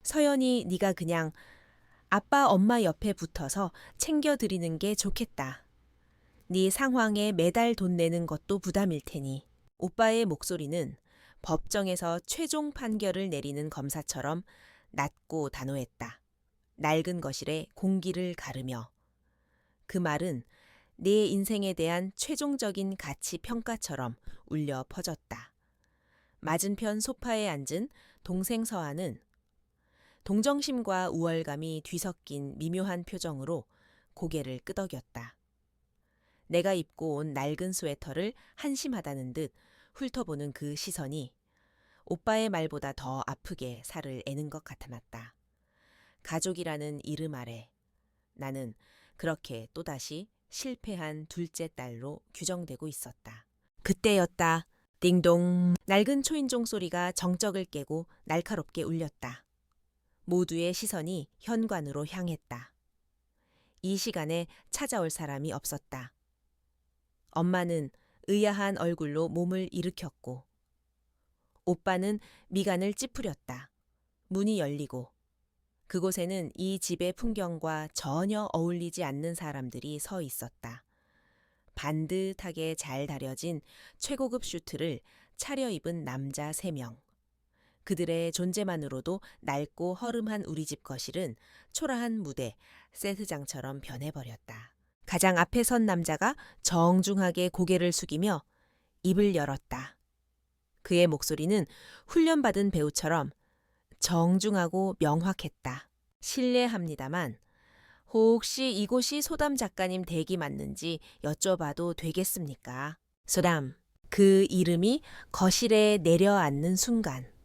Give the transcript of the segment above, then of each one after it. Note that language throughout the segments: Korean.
서연이 네가 그냥 아빠 엄마 옆에 붙어서 챙겨드리는 게 좋겠다. 네 상황에 매달 돈 내는 것도 부담일 테니. 오빠의 목소리는 법정에서 최종 판결을 내리는 검사처럼 낮고 단호했다. 낡은 거실에 공기를 가르며. 그 말은 내 인생에 대한 최종적인 가치 평가처럼 울려 퍼졌다. 맞은편 소파에 앉은 동생 서아는 동정심과 우월감이 뒤섞인 미묘한 표정으로 고개를 끄덕였다. 내가 입고 온 낡은 스웨터를 한심하다는 듯 훑어보는 그 시선이 오빠의 말보다 더 아프게 살을 애는 것 같아났다. 가족이라는 이름 아래 나는 그렇게 또다시 실패한 둘째 딸로 규정되고 있었다. 그때였다. 띵동. 낡은 초인종 소리가 정적을 깨고 날카롭게 울렸다. 모두의 시선이 현관으로 향했다. 이 시간에 찾아올 사람이 없었다. 엄마는 의아한 얼굴로 몸을 일으켰고 오빠는 미간을 찌푸렸다. 문이 열리고 그곳에는 이 집의 풍경과 전혀 어울리지 않는 사람들이 서 있었다. 반듯하게 잘 다려진 최고급 슈트를 차려입은 남자 3명. 그들의 존재만으로도 낡고 허름한 우리 집 거실은 초라한 무대, 세트장처럼 변해버렸다. 가장 앞에 선 남자가 정중하게 고개를 숙이며 입을 열었다. 그의 목소리는 훈련받은 배우처럼 정중하고 명확했다. 실례합니다만 혹시 이곳이 소담 작가님 댁이 맞는지 여쭤봐도 되겠습니까? 소담. 그 이름이 거실에 내려앉는 순간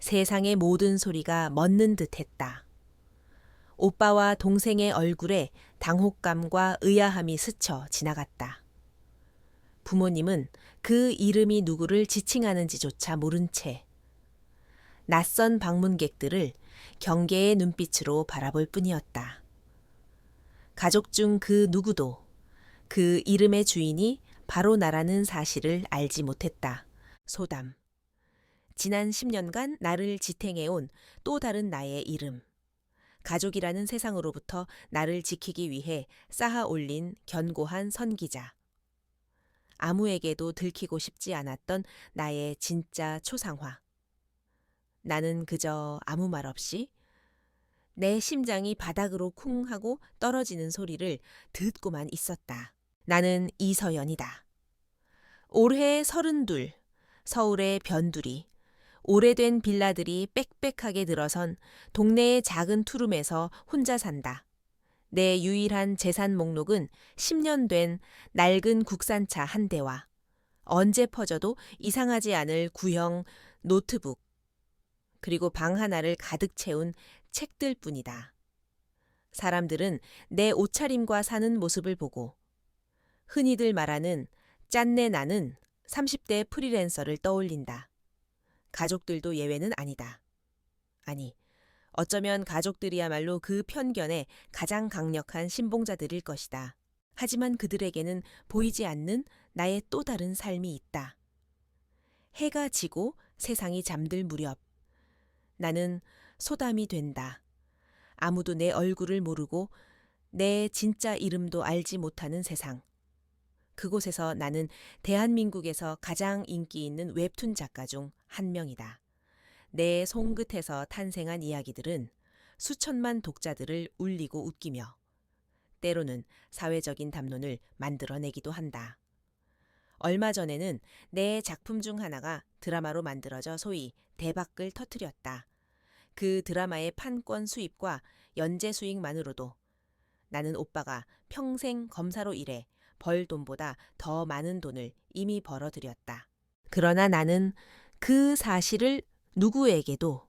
세상의 모든 소리가 멎는 듯했다. 오빠와 동생의 얼굴에 당혹감과 의아함이 스쳐 지나갔다. 부모님은 그 이름이 누구를 지칭하는지조차 모른 채 낯선 방문객들을 경계의 눈빛으로 바라볼 뿐이었다. 가족 중 그 누구도 그 이름의 주인이 바로 나라는 사실을 알지 못했다. 소담. 지난 10년간 나를 지탱해온 또 다른 나의 이름. 가족이라는 세상으로부터 나를 지키기 위해 쌓아 올린 견고한 선기자. 아무에게도 들키고 싶지 않았던 나의 진짜 초상화. 나는 그저 아무 말 없이 내 심장이 바닥으로 쿵 하고 떨어지는 소리를 듣고만 있었다. 나는 이서연이다. 올해 32, 서울의 변두리. 오래된 빌라들이 빽빽하게 들어선 동네의 작은 투룸에서 혼자 산다. 내 유일한 재산 목록은 10년 된 낡은 국산차 한 대와 언제 퍼져도 이상하지 않을 구형 노트북, 그리고 방 하나를 가득 채운 책들 뿐이다. 사람들은 내 옷차림과 사는 모습을 보고 흔히들 말하는 짠내 나는 30대 프리랜서를 떠올린다. 가족들도 예외는 아니다. 아니, 어쩌면 가족들이야말로 그 편견의 가장 강력한 신봉자들일 것이다. 하지만 그들에게는 보이지 않는 나의 또 다른 삶이 있다. 해가 지고 세상이 잠들 무렵 나는 소담이 된다. 아무도 내 얼굴을 모르고 내 진짜 이름도 알지 못하는 세상. 그곳에서 나는 대한민국에서 가장 인기 있는 웹툰 작가 중 한 명이다. 내 손끝에서 탄생한 이야기들은 수천만 독자들을 울리고 웃기며 때로는 사회적인 담론을 만들어내기도 한다. 얼마 전에는 내 작품 중 하나가 드라마로 만들어져 소위 대박을 터뜨렸다. 그 드라마의 판권 수입과 연재 수익만으로도 나는 오빠가 평생 검사로 일해 벌 돈보다 더 많은 돈을 이미 벌어들였다. 그러나 나는 그 사실을 누구에게도,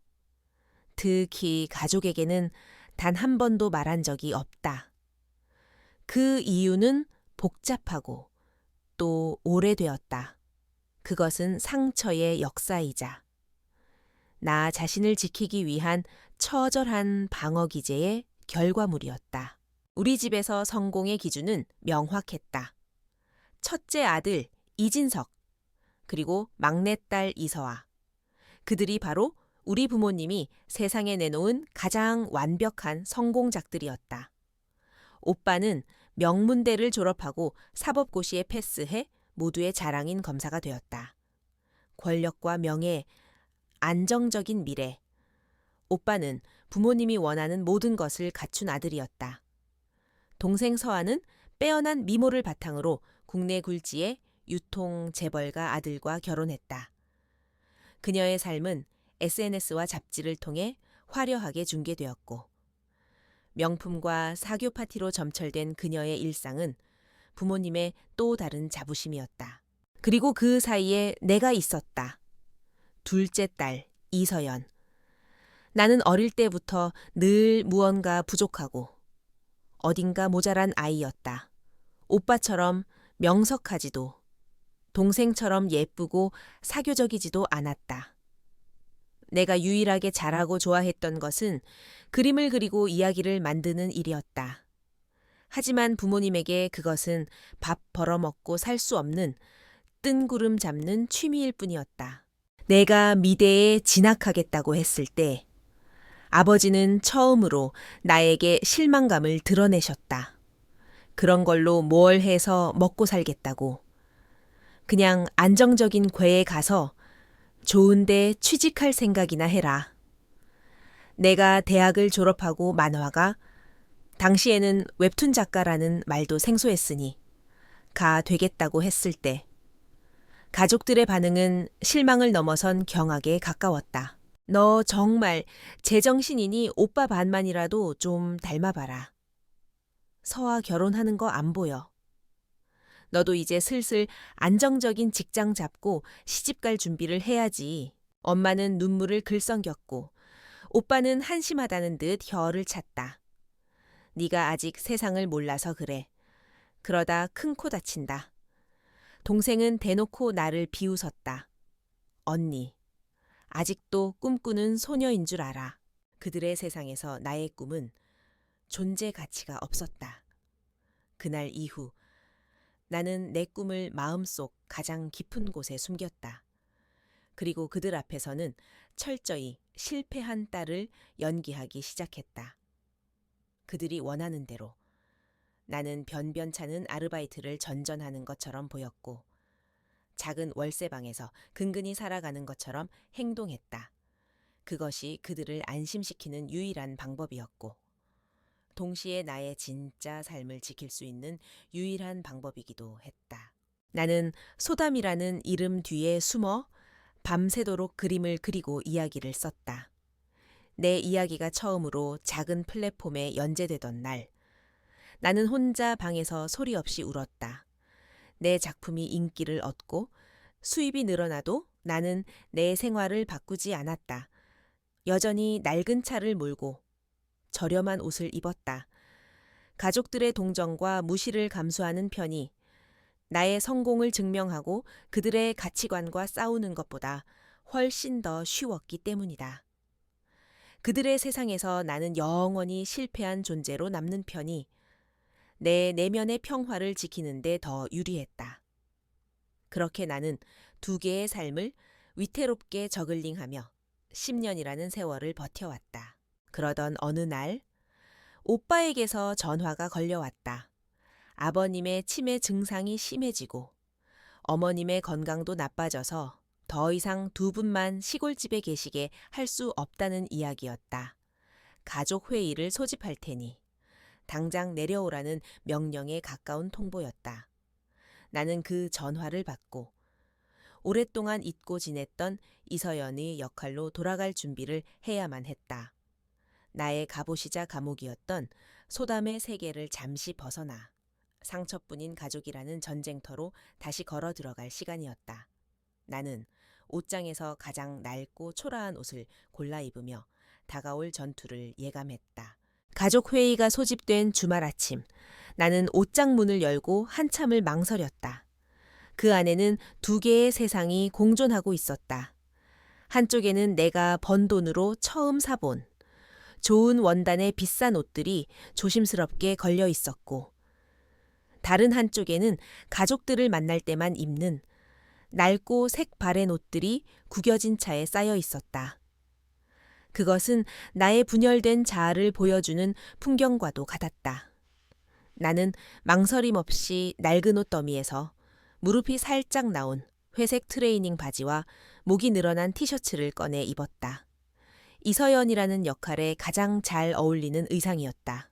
특히 가족에게는 단 한 번도 말한 적이 없다. 그 이유는 복잡하고 또 오래되었다. 그것은 상처의 역사이자 나 자신을 지키기 위한 처절한 방어 기제의 결과물이었다. 우리 집에서 성공의 기준은 명확했다. 첫째 아들 이진석, 그리고 막내딸 이서아. 그들이 바로 우리 부모님이 세상에 내놓은 가장 완벽한 성공작들이었다. 오빠는 명문대를 졸업하고 사법고시에 패스해 모두의 자랑인 검사가 되었다. 권력과 명예, 안정적인 미래. 오빠는 부모님이 원하는 모든 것을 갖춘 아들이었다. 동생 서아는 빼어난 미모를 바탕으로 국내 굴지의 유통 재벌가 아들과 결혼했다. 그녀의 삶은 SNS와 잡지를 통해 화려하게 중계되었고, 명품과 사교 파티로 점철된 그녀의 일상은 부모님의 또 다른 자부심이었다. 그리고 그 사이에 내가 있었다. 둘째 딸, 이서연. 나는 어릴 때부터 늘 무언가 부족하고 어딘가 모자란 아이였다. 오빠처럼 명석하지도, 동생처럼 예쁘고 사교적이지도 않았다. 내가 유일하게 잘하고 좋아했던 것은 그림을 그리고 이야기를 만드는 일이었다. 하지만 부모님에게 그것은 밥 벌어먹고 살 수 없는 뜬구름 잡는 취미일 뿐이었다. 내가 미대에 진학하겠다고 했을 때 아버지는 처음으로 나에게 실망감을 드러내셨다. 그런 걸로 뭘 해서 먹고 살겠다고. 그냥 안정적인 궤에 가서 좋은데 취직할 생각이나 해라. 내가 대학을 졸업하고 만화가, 당시에는 웹툰 작가라는 말도 생소했으니 가 되겠다고 했을 때 가족들의 반응은 실망을 넘어선 경악에 가까웠다. 너 정말 제정신이니 오빠 반만이라도 좀 닮아봐라. 서아 결혼하는 거 안 보여. 너도 이제 슬슬 안정적인 직장 잡고 시집갈 준비를 해야지. 엄마는 눈물을 글썽겼고 오빠는 한심하다는 듯 혀를 찼다. 네가 아직 세상을 몰라서 그래. 그러다 큰 코 다친다. 동생은 대놓고 나를 비웃었다. 언니, 아직도 꿈꾸는 소녀인 줄 알아. 그들의 세상에서 나의 꿈은 존재 가치가 없었다. 그날 이후 나는 내 꿈을 마음속 가장 깊은 곳에 숨겼다. 그리고 그들 앞에서는 철저히 실패한 딸을 연기하기 시작했다. 그들이 원하는 대로 나는 변변찮은 아르바이트를 전전하는 것처럼 보였고 작은 월세방에서 근근히 살아가는 것처럼 행동했다. 그것이 그들을 안심시키는 유일한 방법이었고 동시에 나의 진짜 삶을 지킬 수 있는 유일한 방법이기도 했다. 나는 소담이라는 이름 뒤에 숨어 밤새도록 그림을 그리고 이야기를 썼다. 내 이야기가 처음으로 작은 플랫폼에 연재되던 날, 나는 혼자 방에서 소리 없이 울었다. 내 작품이 인기를 얻고 수입이 늘어나도 나는 내 생활을 바꾸지 않았다. 여전히 낡은 차를 몰고 저렴한 옷을 입었다. 가족들의 동정과 무시를 감수하는 편이 나의 성공을 증명하고 그들의 가치관과 싸우는 것보다 훨씬 더 쉬웠기 때문이다. 그들의 세상에서 나는 영원히 실패한 존재로 남는 편이 내 내면의 평화를 지키는 데 더 유리했다. 그렇게 나는 두 개의 삶을 위태롭게 저글링하며 10년이라는 세월을 버텨왔다. 그러던 어느 날 오빠에게서 전화가 걸려왔다. 아버님의 치매 증상이 심해지고 어머님의 건강도 나빠져서 더 이상 두 분만 시골집에 계시게 할 수 없다는 이야기였다. 가족 회의를 소집할 테니 당장 내려오라는 명령에 가까운 통보였다. 나는 그 전화를 받고 오랫동안 잊고 지냈던 이서연의 역할로 돌아갈 준비를 해야만 했다. 나의 갑옷이자 감옥이었던 소담의 세계를 잠시 벗어나 상처뿐인 가족이라는 전쟁터로 다시 걸어 들어갈 시간이었다. 나는 옷장에서 가장 낡고 초라한 옷을 골라 입으며 다가올 전투를 예감했다. 가족 회의가 소집된 주말 아침, 나는 옷장 문을 열고 한참을 망설였다. 그 안에는 두 개의 세상이 공존하고 있었다. 한쪽에는 내가 번 돈으로 처음 사본 좋은 원단의 비싼 옷들이 조심스럽게 걸려 있었고, 다른 한쪽에는 가족들을 만날 때만 입는 낡고 색 바랜 옷들이 구겨진 차에 쌓여 있었다. 그것은 나의 분열된 자아를 보여주는 풍경과도 같았다. 나는 망설임 없이 낡은 옷 더미에서 무릎이 살짝 나온 회색 트레이닝 바지와 목이 늘어난 티셔츠를 꺼내 입었다. 이서연이라는 역할에 가장 잘 어울리는 의상이었다.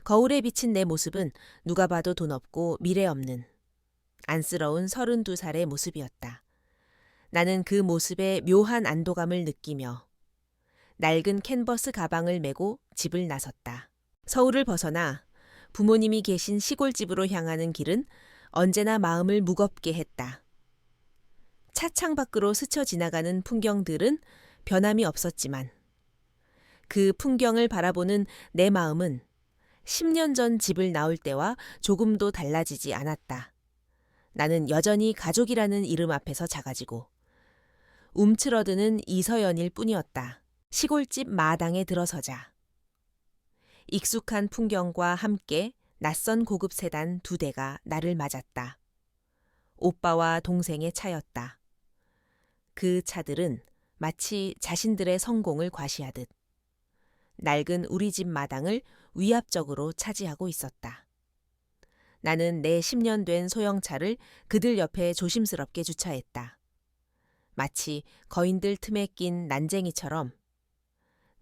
거울에 비친 내 모습은 누가 봐도 돈 없고 미래 없는 안쓰러운 32살의 모습이었다. 나는 그 모습에 묘한 안도감을 느끼며 낡은 캔버스 가방을 메고 집을 나섰다. 서울을 벗어나 부모님이 계신 시골집으로 향하는 길은 언제나 마음을 무겁게 했다. 차창 밖으로 스쳐 지나가는 풍경들은 변함이 없었지만 그 풍경을 바라보는 내 마음은 10년 전 집을 나올 때와 조금도 달라지지 않았다. 나는 여전히 가족이라는 이름 앞에서 작아지고 움츠러드는 이서연일 뿐이었다. 시골집 마당에 들어서자 익숙한 풍경과 함께 낯선 고급 세단 2대가 나를 맞았다. 오빠와 동생의 차였다. 그 차들은 마치 자신들의 성공을 과시하듯 낡은 우리 집 마당을 위압적으로 차지하고 있었다. 나는 내 10년 된 소형차를 그들 옆에 조심스럽게 주차했다. 마치 거인들 틈에 낀 난쟁이처럼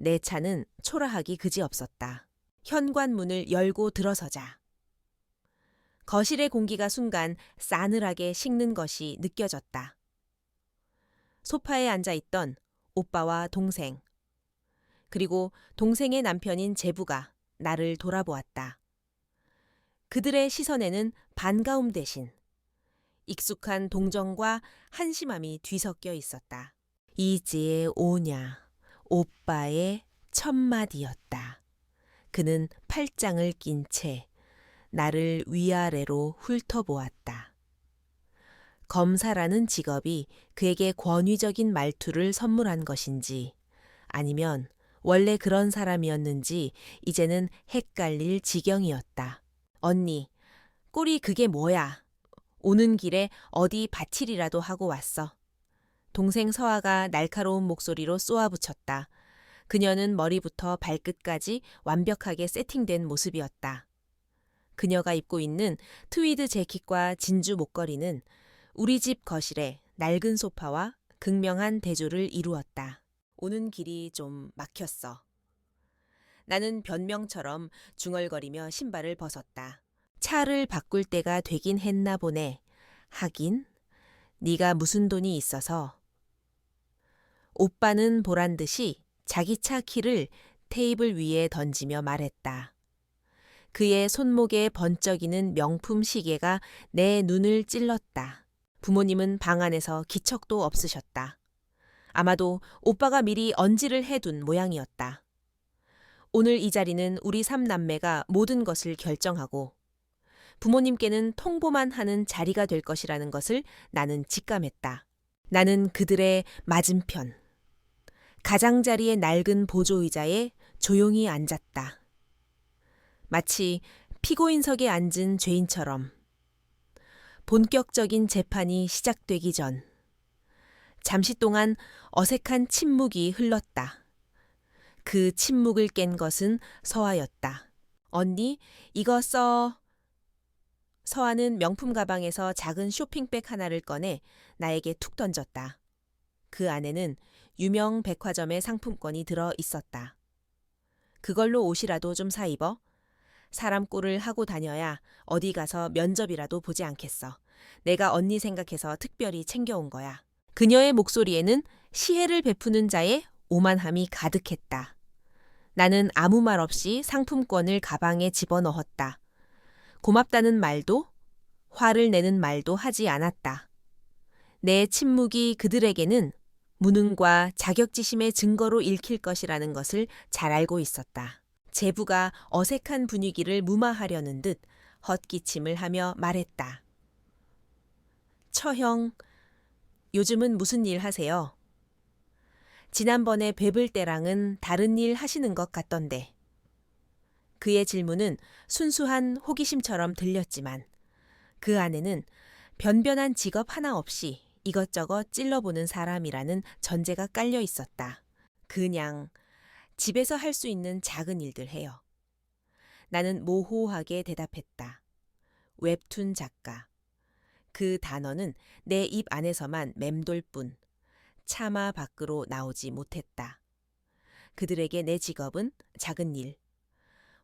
내 차는 초라하기 그지없었다. 현관문을 열고 들어서자 거실의 공기가 순간 싸늘하게 식는 것이 느껴졌다. 소파에 앉아있던 오빠와 동생, 그리고 동생의 남편인 제부가 나를 돌아보았다. 그들의 시선에는 반가움 대신 익숙한 동정과 한심함이 뒤섞여 있었다. 이제 오냐, 오빠의 첫마디였다. 그는 팔짱을 낀 채 나를 위아래로 훑어보았다. 검사라는 직업이 그에게 권위적인 말투를 선물한 것인지 아니면 원래 그런 사람이었는지 이제는 헷갈릴 지경이었다. 언니, 꼴이 그게 뭐야? 오는 길에 어디 밭일이라도 하고 왔어. 동생 서아가 날카로운 목소리로 쏘아붙였다. 그녀는 머리부터 발끝까지 완벽하게 세팅된 모습이었다. 그녀가 입고 있는 트위드 재킷과 진주 목걸이는 우리 집 거실에 낡은 소파와 극명한 대조를 이루었다. 오는 길이 좀 막혔어. 나는 변명처럼 중얼거리며 신발을 벗었다. 차를 바꿀 때가 되긴 했나 보네. 하긴 네가 무슨 돈이 있어서. 오빠는 보란 듯이 자기 차 키를 테이블 위에 던지며 말했다. 그의 손목에 번쩍이는 명품 시계가 내 눈을 찔렀다. 부모님은 방 안에서 기척도 없으셨다. 아마도 오빠가 미리 언지를 해둔 모양이었다. 오늘 이 자리는 우리 3남매가 모든 것을 결정하고 부모님께는 통보만 하는 자리가 될 것이라는 것을 나는 직감했다. 나는 그들의 맞은편, 가장자리의 낡은 보조의자에 조용히 앉았다. 마치 피고인석에 앉은 죄인처럼 본격적인 재판이 시작되기 전 잠시 동안 어색한 침묵이 흘렀다. 그 침묵을 깬 것은 서아였다. 언니, 이거 써. 서아는 명품 가방에서 작은 쇼핑백 하나를 꺼내 나에게 툭 던졌다. 그 안에는 유명 백화점의 상품권이 들어 있었다. 그걸로 옷이라도 좀 사 입어. 사람 꼴을 하고 다녀야 어디 가서 면접이라도 보지 않겠어. 내가 언니 생각해서 특별히 챙겨온 거야. 그녀의 목소리에는 시혜를 베푸는 자의 오만함이 가득했다. 나는 아무 말 없이 상품권을 가방에 집어넣었다. 고맙다는 말도 화를 내는 말도 하지 않았다. 내 침묵이 그들에게는 무능과 자격지심의 증거로 읽힐 것이라는 것을 잘 알고 있었다. 제부가 어색한 분위기를 무마하려는 듯 헛기침을 하며 말했다. 처형, 요즘은 무슨 일 하세요? 지난번에 뵙을 때랑은 다른 일 하시는 것 같던데. 그의 질문은 순수한 호기심처럼 들렸지만 그 안에는 변변한 직업 하나 없이 이것저것 찔러보는 사람이라는 전제가 깔려 있었다. 그냥 집에서 할 수 있는 작은 일들 해요. 나는 모호하게 대답했다. 웹툰 작가. 그 단어는 내 입 안에서만 맴돌 뿐 차마 밖으로 나오지 못했다. 그들에게 내 직업은 작은 일,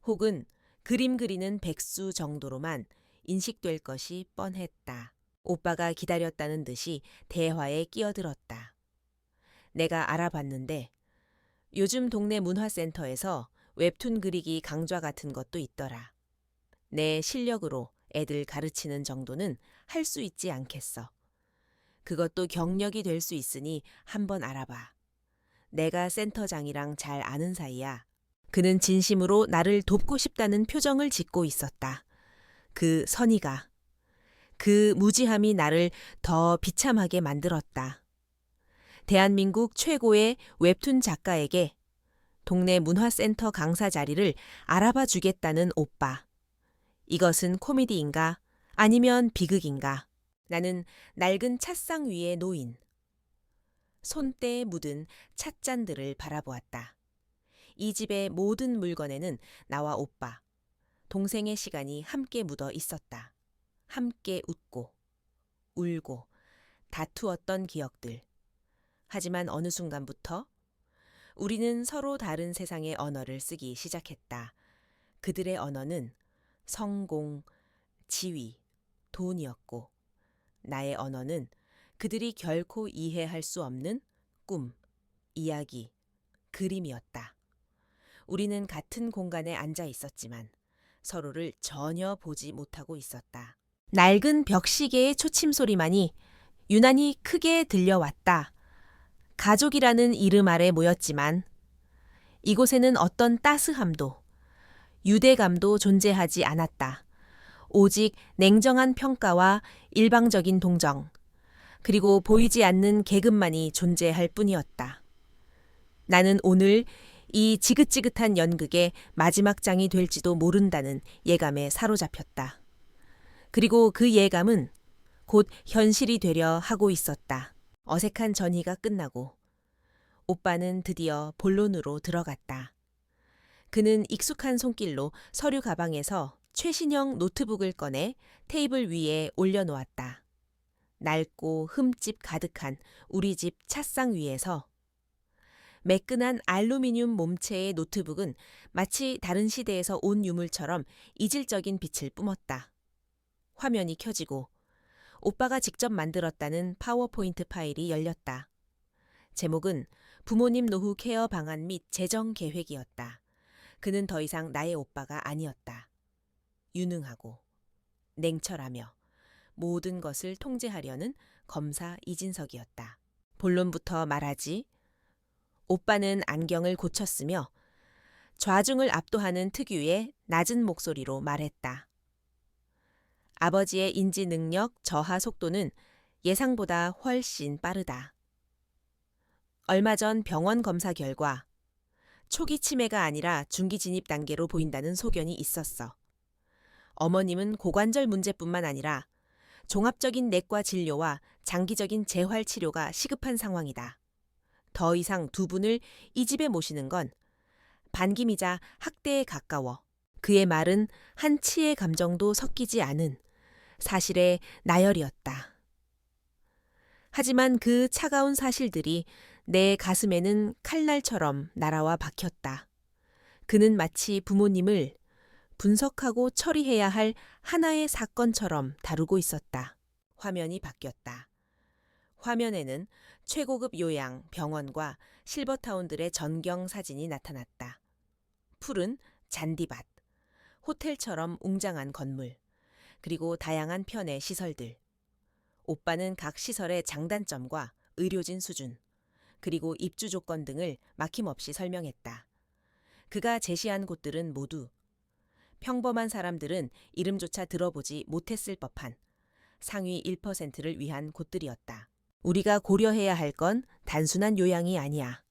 혹은 그림 그리는 백수 정도로만 인식될 것이 뻔했다. 오빠가 기다렸다는 듯이 대화에 끼어들었다. 내가 알아봤는데 요즘 동네 문화센터에서 웹툰 그리기 강좌 같은 것도 있더라. 내 실력으로 애들 가르치는 정도는 할 수 있지 않겠어. 그것도 경력이 될 수 있으니 한번 알아봐. 내가 센터장이랑 잘 아는 사이야. 그는 진심으로 나를 돕고 싶다는 표정을 짓고 있었다. 그 선의가, 그 무지함이 나를 더 비참하게 만들었다. 대한민국 최고의 웹툰 작가에게 동네 문화센터 강사 자리를 알아봐 주겠다는 오빠. 이것은 코미디인가? 아니면 비극인가? 나는 낡은 찻상 위의 노인. 손때에 묻은 찻잔들을 바라보았다. 이 집의 모든 물건에는 나와 오빠, 동생의 시간이 함께 묻어 있었다. 함께 웃고, 울고, 다투었던 기억들. 하지만 어느 순간부터 우리는 서로 다른 세상의 언어를 쓰기 시작했다. 그들의 언어는 성공, 지위, 돈이었고, 나의 언어는 그들이 결코 이해할 수 없는 꿈, 이야기, 그림이었다. 우리는 같은 공간에 앉아 있었지만 서로를 전혀 보지 못하고 있었다. 낡은 벽시계의 초침 소리만이 유난히 크게 들려왔다. 가족이라는 이름 아래 모였지만 이곳에는 어떤 따스함도, 유대감도 존재하지 않았다. 오직 냉정한 평가와 일방적인 동정, 그리고 보이지 않는 계급만이 존재할 뿐이었다. 나는 오늘 이 지긋지긋한 연극의 마지막 장이 될지도 모른다는 예감에 사로잡혔다. 그리고 그 예감은 곧 현실이 되려 하고 있었다. 어색한 전의가 끝나고 오빠는 드디어 본론으로 들어갔다. 그는 익숙한 손길로 서류 가방에서 최신형 노트북을 꺼내 테이블 위에 올려놓았다. 낡고 흠집 가득한 우리 집 찻상 위에서 매끈한 알루미늄 몸체의 노트북은 마치 다른 시대에서 온 유물처럼 이질적인 빛을 뿜었다. 화면이 켜지고 오빠가 직접 만들었다는 파워포인트 파일이 열렸다. 제목은 부모님 노후 케어 방안 및 재정 계획이었다. 그는 더 이상 나의 오빠가 아니었다. 유능하고 냉철하며 모든 것을 통제하려는 검사 이진석이었다. 본론부터 말하지. 오빠는 안경을 고쳤으며 좌중을 압도하는 특유의 낮은 목소리로 말했다. 아버지의 인지 능력 저하 속도는 예상보다 훨씬 빠르다. 얼마 전 병원 검사 결과 초기 치매가 아니라 중기 진입 단계로 보인다는 소견이 있었어. 어머님은 고관절 문제뿐만 아니라 종합적인 내과 진료와 장기적인 재활 치료가 시급한 상황이다. 더 이상 두 분을 이 집에 모시는 건 반김이자 학대에 가까워. 그의 말은 한치의 감정도 섞이지 않은 사실의 나열이었다. 하지만 그 차가운 사실들이 내 가슴에는 칼날처럼 날아와 박혔다. 그는 마치 부모님을 분석하고 처리해야 할 하나의 사건처럼 다루고 있었다. 화면이 바뀌었다. 화면에는 최고급 요양, 병원과 실버타운들의 전경 사진이 나타났다. 푸른 잔디밭, 호텔처럼 웅장한 건물, 그리고 다양한 편의 시설들. 오빠는 각 시설의 장단점과 의료진 수준, 그리고 입주 조건 등을 막힘없이 설명했다. 그가 제시한 곳들은 모두 평범한 사람들은 이름조차 들어보지 못했을 법한 상위 1%를 위한 곳들이었다. 우리가 고려해야 할 건 단순한 요양이 아니야.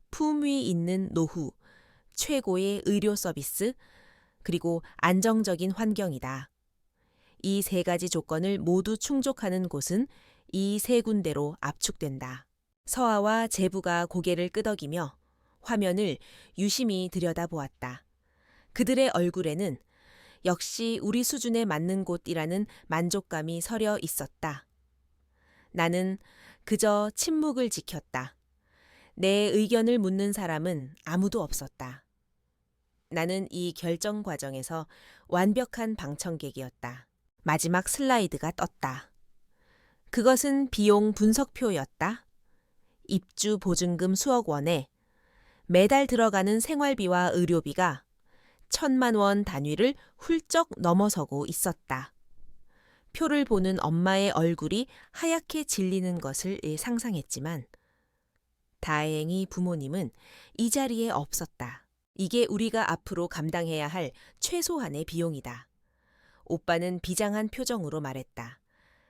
품위 있는 노후, 최고의 의료 서비스, 그리고 안정적인 환경이다. 이 세 가지 조건을 모두 충족하는 곳은 이 세 군데로 압축된다. 서아와 제부가 고개를 끄덕이며 화면을 유심히 들여다보았다. 그들의 얼굴에는 역시 우리 수준에 맞는 곳이라는 만족감이 서려 있었다. 나는 그저 침묵을 지켰다. 내 의견을 묻는 사람은 아무도 없었다. 나는 이 결정 과정에서 완벽한 방청객이었다. 마지막 슬라이드가 떴다. 그것은 비용 분석표였다. 입주 보증금 수억 원에 매달 들어가는 생활비와 의료비가 1,000만 원 단위를 훌쩍 넘어서고 있었다. 표를 보는 엄마의 얼굴이 하얗게 질리는 것을 상상했지만 다행히 부모님은 이 자리에 없었다. 이게 우리가 앞으로 감당해야 할 최소한의 비용이다. 오빠는 비장한 표정으로 말했다.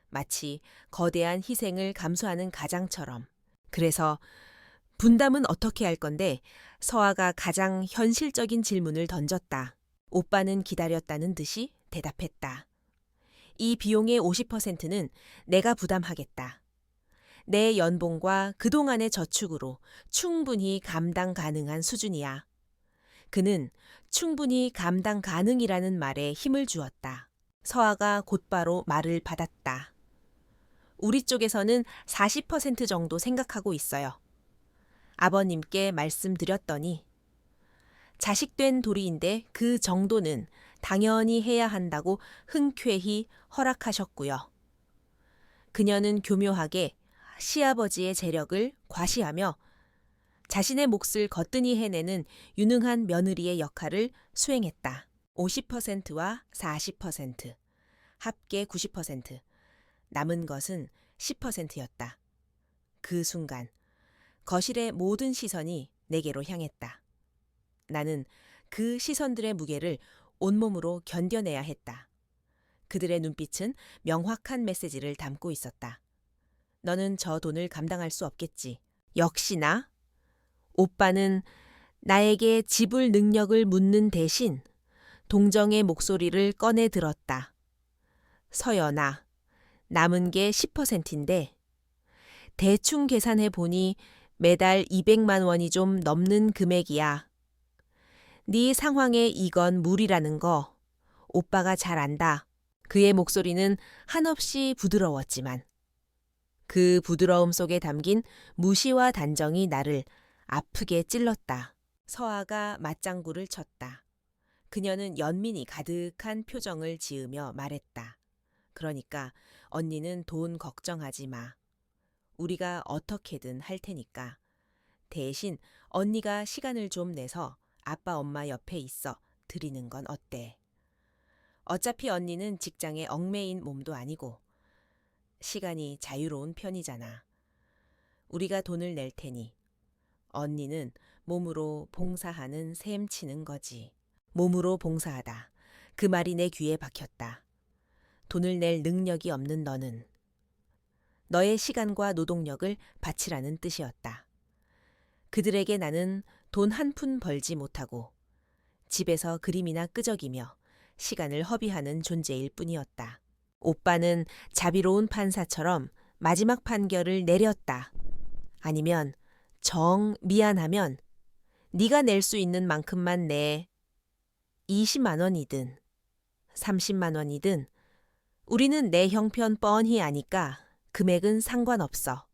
마치 거대한 희생을 감수하는 가장처럼. 그래서 분담은 어떻게 할 건데? 서아가 가장 현실적인 질문을 던졌다. 오빠는 기다렸다는 듯이 대답했다. 이 비용의 50%는 내가 부담하겠다. 내 연봉과 그동안의 저축으로 충분히 감당 가능한 수준이야. 그는 충분히 감당 가능이라는 말에 힘을 주었다. 서아가 곧바로 말을 받았다. 우리 쪽에서는 40% 정도 생각하고 있어요. 아버님께 말씀드렸더니 자식된 도리인데 그 정도는 당연히 해야 한다고 흔쾌히 허락하셨고요. 그녀는 교묘하게 시아버지의 재력을 과시하며 자신의 몫을 거뜬히 해내는 유능한 며느리의 역할을 수행했다. 50%와 40%, 합계 90%, 남은 것은 10%였다. 그 순간 거실의 모든 시선이 내게로 향했다. 나는 그 시선들의 무게를 온몸으로 견뎌내야 했다. 그들의 눈빛은 명확한 메시지를 담고 있었다. 너는 저 돈을 감당할 수 없겠지. 역시나 오빠는 나에게 지불 능력을 묻는 대신 동정의 목소리를 꺼내 들었다. 서연아, 남은 게 10%인데 대충 계산해 보니 매달 200만 원이 좀 넘는 금액이야. 네 상황에 이건 무리라는 거 오빠가 잘 안다. 그의 목소리는 한없이 부드러웠지만 그 부드러움 속에 담긴 무시와 단정이 나를 아프게 찔렀다. 서아가 맞장구를 쳤다. 그녀는 연민이 가득한 표정을 지으며 말했다. 그러니까 언니는 돈 걱정하지 마. 우리가 어떻게든 할 테니까. 대신 언니가 시간을 좀 내서 아빠 엄마 옆에 있어 드리는 건 어때? 어차피 언니는 직장에 얽매인 몸도 아니고 시간이 자유로운 편이잖아. 우리가 돈을 낼 테니 언니는 몸으로 봉사하는 셈 치는 거지. 몸으로 봉사하다. 그 말이 내 귀에 박혔다. 돈을 낼 능력이 없는 너는 너의 시간과 노동력을 바치라는 뜻이었다. 그들에게 나는 돈 한 푼 벌지 못하고 집에서 그림이나 끄적이며 시간을 허비하는 존재일 뿐이었다. 오빠는 자비로운 판사처럼 마지막 판결을 내렸다. 아니면 정 미안하면 네가 낼 수 있는 만큼만 내. 20만 원이든 30만 원이든 우리는 내 형편 뻔히 아니까 금액은 상관없어.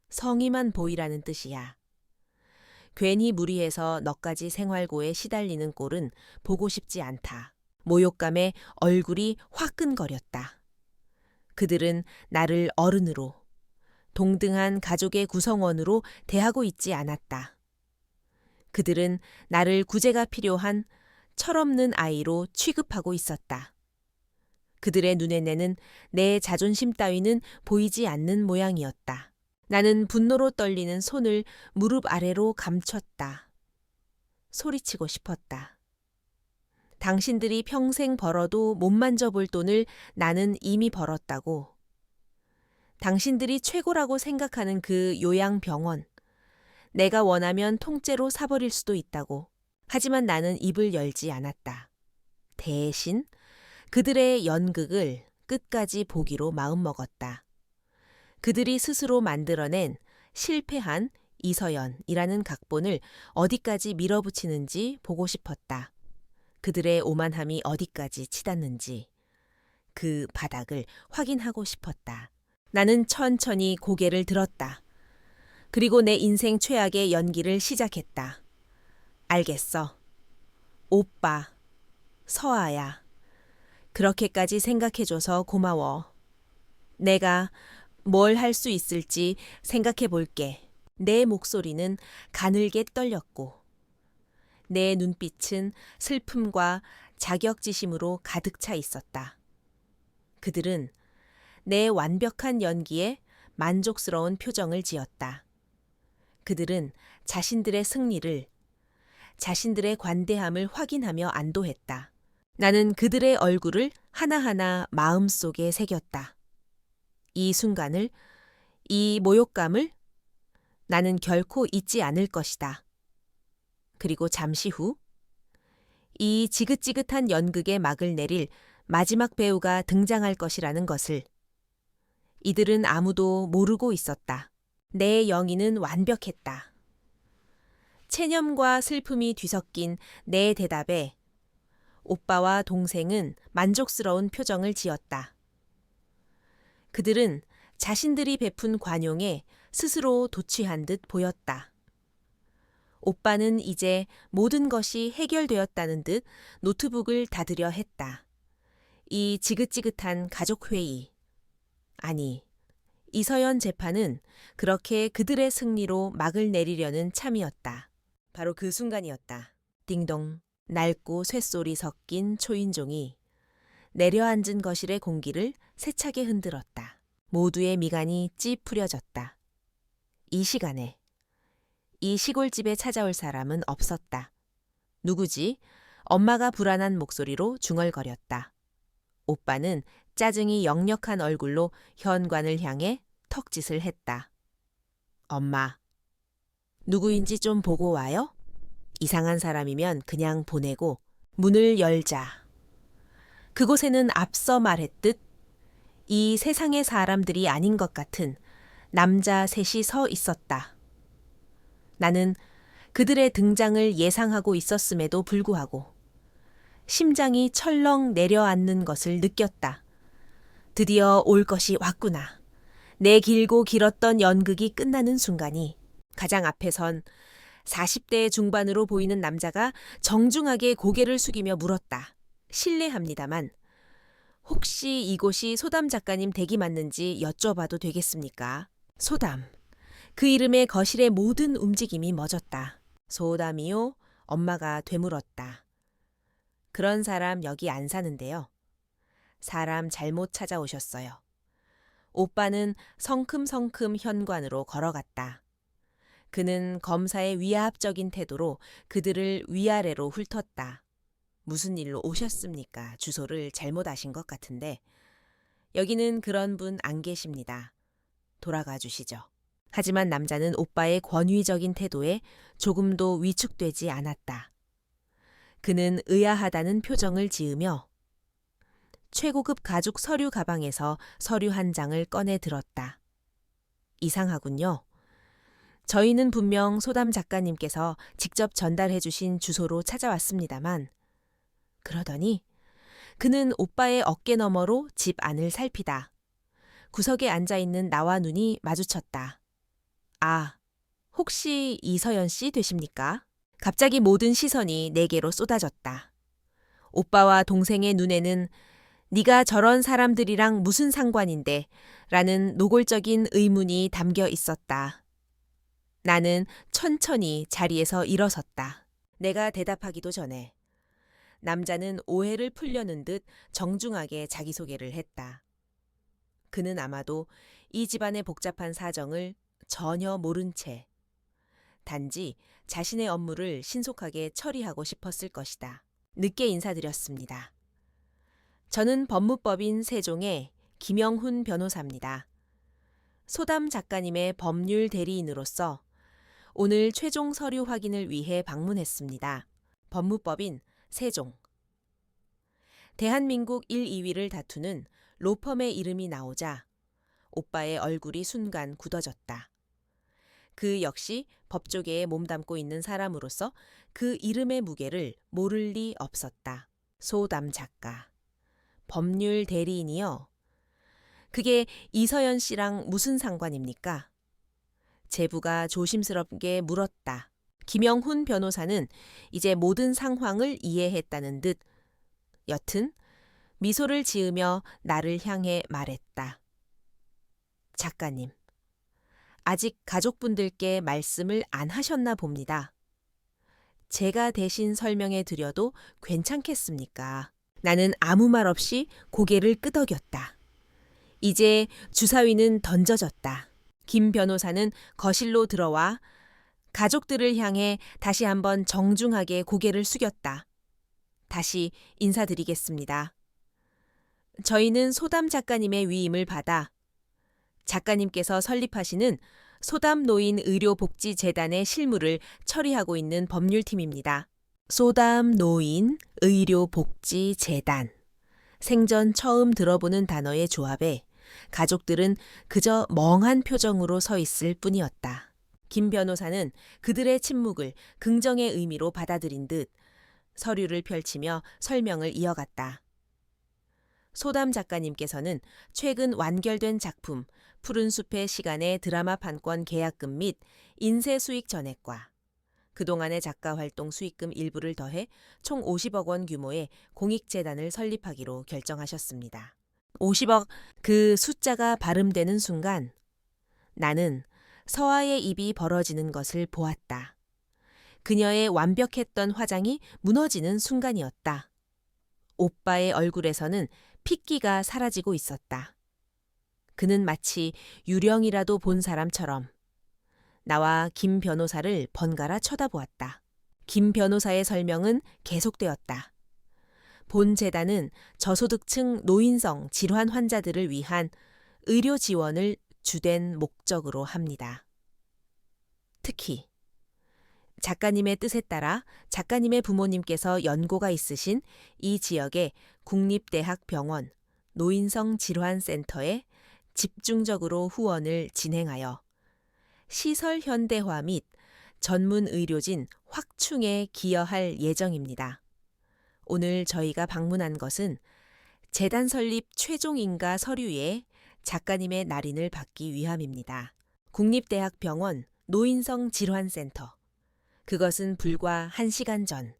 성의만 보이라는 뜻이야. 괜히 무리해서 너까지 생활고에 시달리는 꼴은 보고 싶지 않다. 모욕감에 얼굴이 화끈거렸다. 그들은 나를 어른으로, 동등한 가족의 구성원으로 대하고 있지 않았다. 그들은 나를 구제가 필요한 철없는 아이로 취급하고 있었다. 그들의 눈에는 내 자존심 따위는 보이지 않는 모양이었다. 나는 분노로 떨리는 손을 무릎 아래로 감췄다. 소리치고 싶었다. 당신들이 평생 벌어도 못 만져볼 돈을 나는 이미 벌었다고. 당신들이 최고라고 생각하는 그 요양병원. 내가 원하면 통째로 사버릴 수도 있다고. 하지만 나는 입을 열지 않았다. 대신 그들의 연극을 끝까지 보기로 마음먹었다. 그들이 스스로 만들어낸 실패한 이서연이라는 각본을 어디까지 밀어붙이는지 보고 싶었다. 그들의 오만함이 어디까지 치닫는지 그 바닥을 확인하고 싶었다. 나는 천천히 고개를 들었다. 그리고 내 인생 최악의 연기를 시작했다. 알겠어. 오빠, 서아야. 그렇게까지 생각해줘서 고마워. 내가 뭘 할 수 있을지 생각해 볼게. 내 목소리는 가늘게 떨렸고 내 눈빛은 슬픔과 자격지심으로 가득 차 있었다. 그들은 내 완벽한 연기에 만족스러운 표정을 지었다. 그들은 자신들의 승리를, 자신들의 관대함을 확인하며 안도했다. 나는 그들의 얼굴을 하나하나 마음속에 새겼다. 이 순간을, 이 모욕감을 나는 결코 잊지 않을 것이다. 그리고 잠시 후, 이 지긋지긋한 연극의 막을 내릴 마지막 배우가 등장할 것이라는 것을 이들은 아무도 모르고 있었다. 내 영희는 완벽했다. 체념과 슬픔이 뒤섞인 내 대답에 오빠와 동생은 만족스러운 표정을 지었다. 그들은 자신들이 베푼 관용에 스스로 도취한 듯 보였다. 오빠는 이제 모든 것이 해결되었다는 듯 노트북을 닫으려 했다. 이 지긋지긋한 가족회의. 아니, 이서연 재판은 그렇게 그들의 승리로 막을 내리려는 참이었다. 바로 그 순간이었다. 띵동, 낡고 쇳소리 섞인 초인종이 내려앉은 거실의 공기를 세차게 흔들었다. 모두의 미간이 찌푸려졌다. 이 시간에 이 시골집에 찾아올 사람은 없었다. 누구지? 엄마가 불안한 목소리로 중얼거렸다. 오빠는 짜증이 역력한 얼굴로 현관을 향해 턱짓을 했다. 엄마, 누구인지 좀 보고 와요? 이상한 사람이면 그냥 보내고 문을 열자. 그곳에는 앞서 말했듯 이 세상의 사람들이 아닌 것 같은 남자 셋이 서 있었다. 나는 그들의 등장을 예상하고 있었음에도 불구하고 심장이 철렁 내려앉는 것을 느꼈다. 드디어 올 것이 왔구나. 내 길고 길었던 연극이 끝나는 순간이 가장 앞에 선 40대 중반으로 보이는 남자가 정중하게 고개를 숙이며 물었다. 실례합니다만 혹시 이곳이 소담 작가님 댁이 맞는지 여쭤봐도 되겠습니까? 소담. 그 이름에 거실의 모든 움직임이 멎었다. 소담이요? 엄마가 되물었다. 그런 사람 여기 안 사는데요. 사람 잘못 찾아오셨어요. 오빠는 성큼성큼 현관으로 걸어갔다. 그는 검사의 위압적인 태도로 그들을 위아래로 훑었다. 무슨 일로 오셨습니까? 주소를 잘못 아신 것 같은데. 여기는 그런 분 안 계십니다. 돌아가 주시죠. 하지만 남자는 오빠의 권위적인 태도에 조금도 위축되지 않았다. 그는 의아하다는 표정을 지으며 최고급 가죽 서류 가방에서 서류 한 장을 꺼내 들었다. 이상하군요. 저희는 분명 소담 작가님께서 직접 전달해 주신 주소로 찾아왔습니다만 그러더니 그는 오빠의 어깨 너머로 집 안을 살피다. 구석에 앉아있는 나와 눈이 마주쳤다. 아, 혹시 이서연 씨 되십니까? 갑자기 모든 시선이 내게로 쏟아졌다. 오빠와 동생의 눈에는 네가 저런 사람들이랑 무슨 상관인데? 라는 노골적인 의문이 담겨 있었다. 나는 천천히 자리에서 일어섰다. 내가 대답하기도 전에 남자는 오해를 풀려는 듯 정중하게 자기소개를 했다. 그는 아마도 이 집안의 복잡한 사정을 전혀 모른 채 단지 자신의 업무를 신속하게 처리하고 싶었을 것이다. 늦게 인사드렸습니다. 저는 법무법인 세종의 김영훈 변호사입니다. 소담 작가님의 법률 대리인으로서 오늘 최종 서류 확인을 위해 방문했습니다. 법무법인 세종. 대한민국 1, 2위를 다투는 로펌의 이름이 나오자 오빠의 얼굴이 순간 굳어졌다. 그 역시 법조계에 몸담고 있는 사람으로서 그 이름의 무게를 모를 리 없었다. 소담 작가. 법률 대리인이요. 그게 이서연 씨랑 무슨 상관입니까? 제부가 조심스럽게 물었다. 김영훈 변호사는 이제 모든 상황을 이해했다는 듯 여튼 미소를 지으며 나를 향해 말했다. 작가님, 아직 가족분들께 말씀을 안 하셨나 봅니다. 제가 대신 설명해 드려도 괜찮겠습니까? 나는 아무 말 없이 고개를 끄덕였다. 이제 주사위는 던져졌다. 김 변호사는 거실로 들어와 가족들을 향해 다시 한번 정중하게 고개를 숙였다. 다시 인사드리겠습니다. 저희는 소담 작가님의 위임을 받아 작가님께서 설립하시는 소담노인 의료복지재단의 실무를 처리하고 있는 법률팀입니다. 소담노인 의료복지재단. 생전 처음 들어보는 단어의 조합에 가족들은 그저 멍한 표정으로 서 있을 뿐이었다. 김 변호사는 그들의 침묵을 긍정의 의미로 받아들인 듯 서류를 펼치며 설명을 이어갔다. 소담 작가님께서는 최근 완결된 작품 푸른 숲의 시간의 드라마 판권 계약금 및 인쇄 수익 전액과 그동안의 작가 활동 수익금 일부를 더해 총 50억 원 규모의 공익재단을 설립하기로 결정하셨습니다. 50억, 그 숫자가 발음되는 순간 나는 서아의 입이 벌어지는 것을 보았다. 그녀의 완벽했던 화장이 무너지는 순간이었다. 오빠의 얼굴에서는 핏기가 사라지고 있었다. 그는 마치 유령이라도 본 사람처럼 나와 김 변호사를 번갈아 쳐다보았다. 김 변호사의 설명은 계속되었다. 본 재단은 저소득층 노인성 질환 환자들을 위한 의료 지원을 주된 목적으로 합니다. 특히 작가님의 뜻에 따라 작가님의 부모님께서 연고가 있으신 이 지역의 국립대학병원 노인성 질환센터에 집중적으로 후원을 진행하여 시설 현대화 및 전문 의료진 확충에 기여할 예정입니다. 오늘 저희가 방문한 것은 재단 설립 최종 인가 서류에 작가님의 날인을 받기 위함입니다. 국립대학병원 노인성 질환센터. 그것은 불과 1시간 전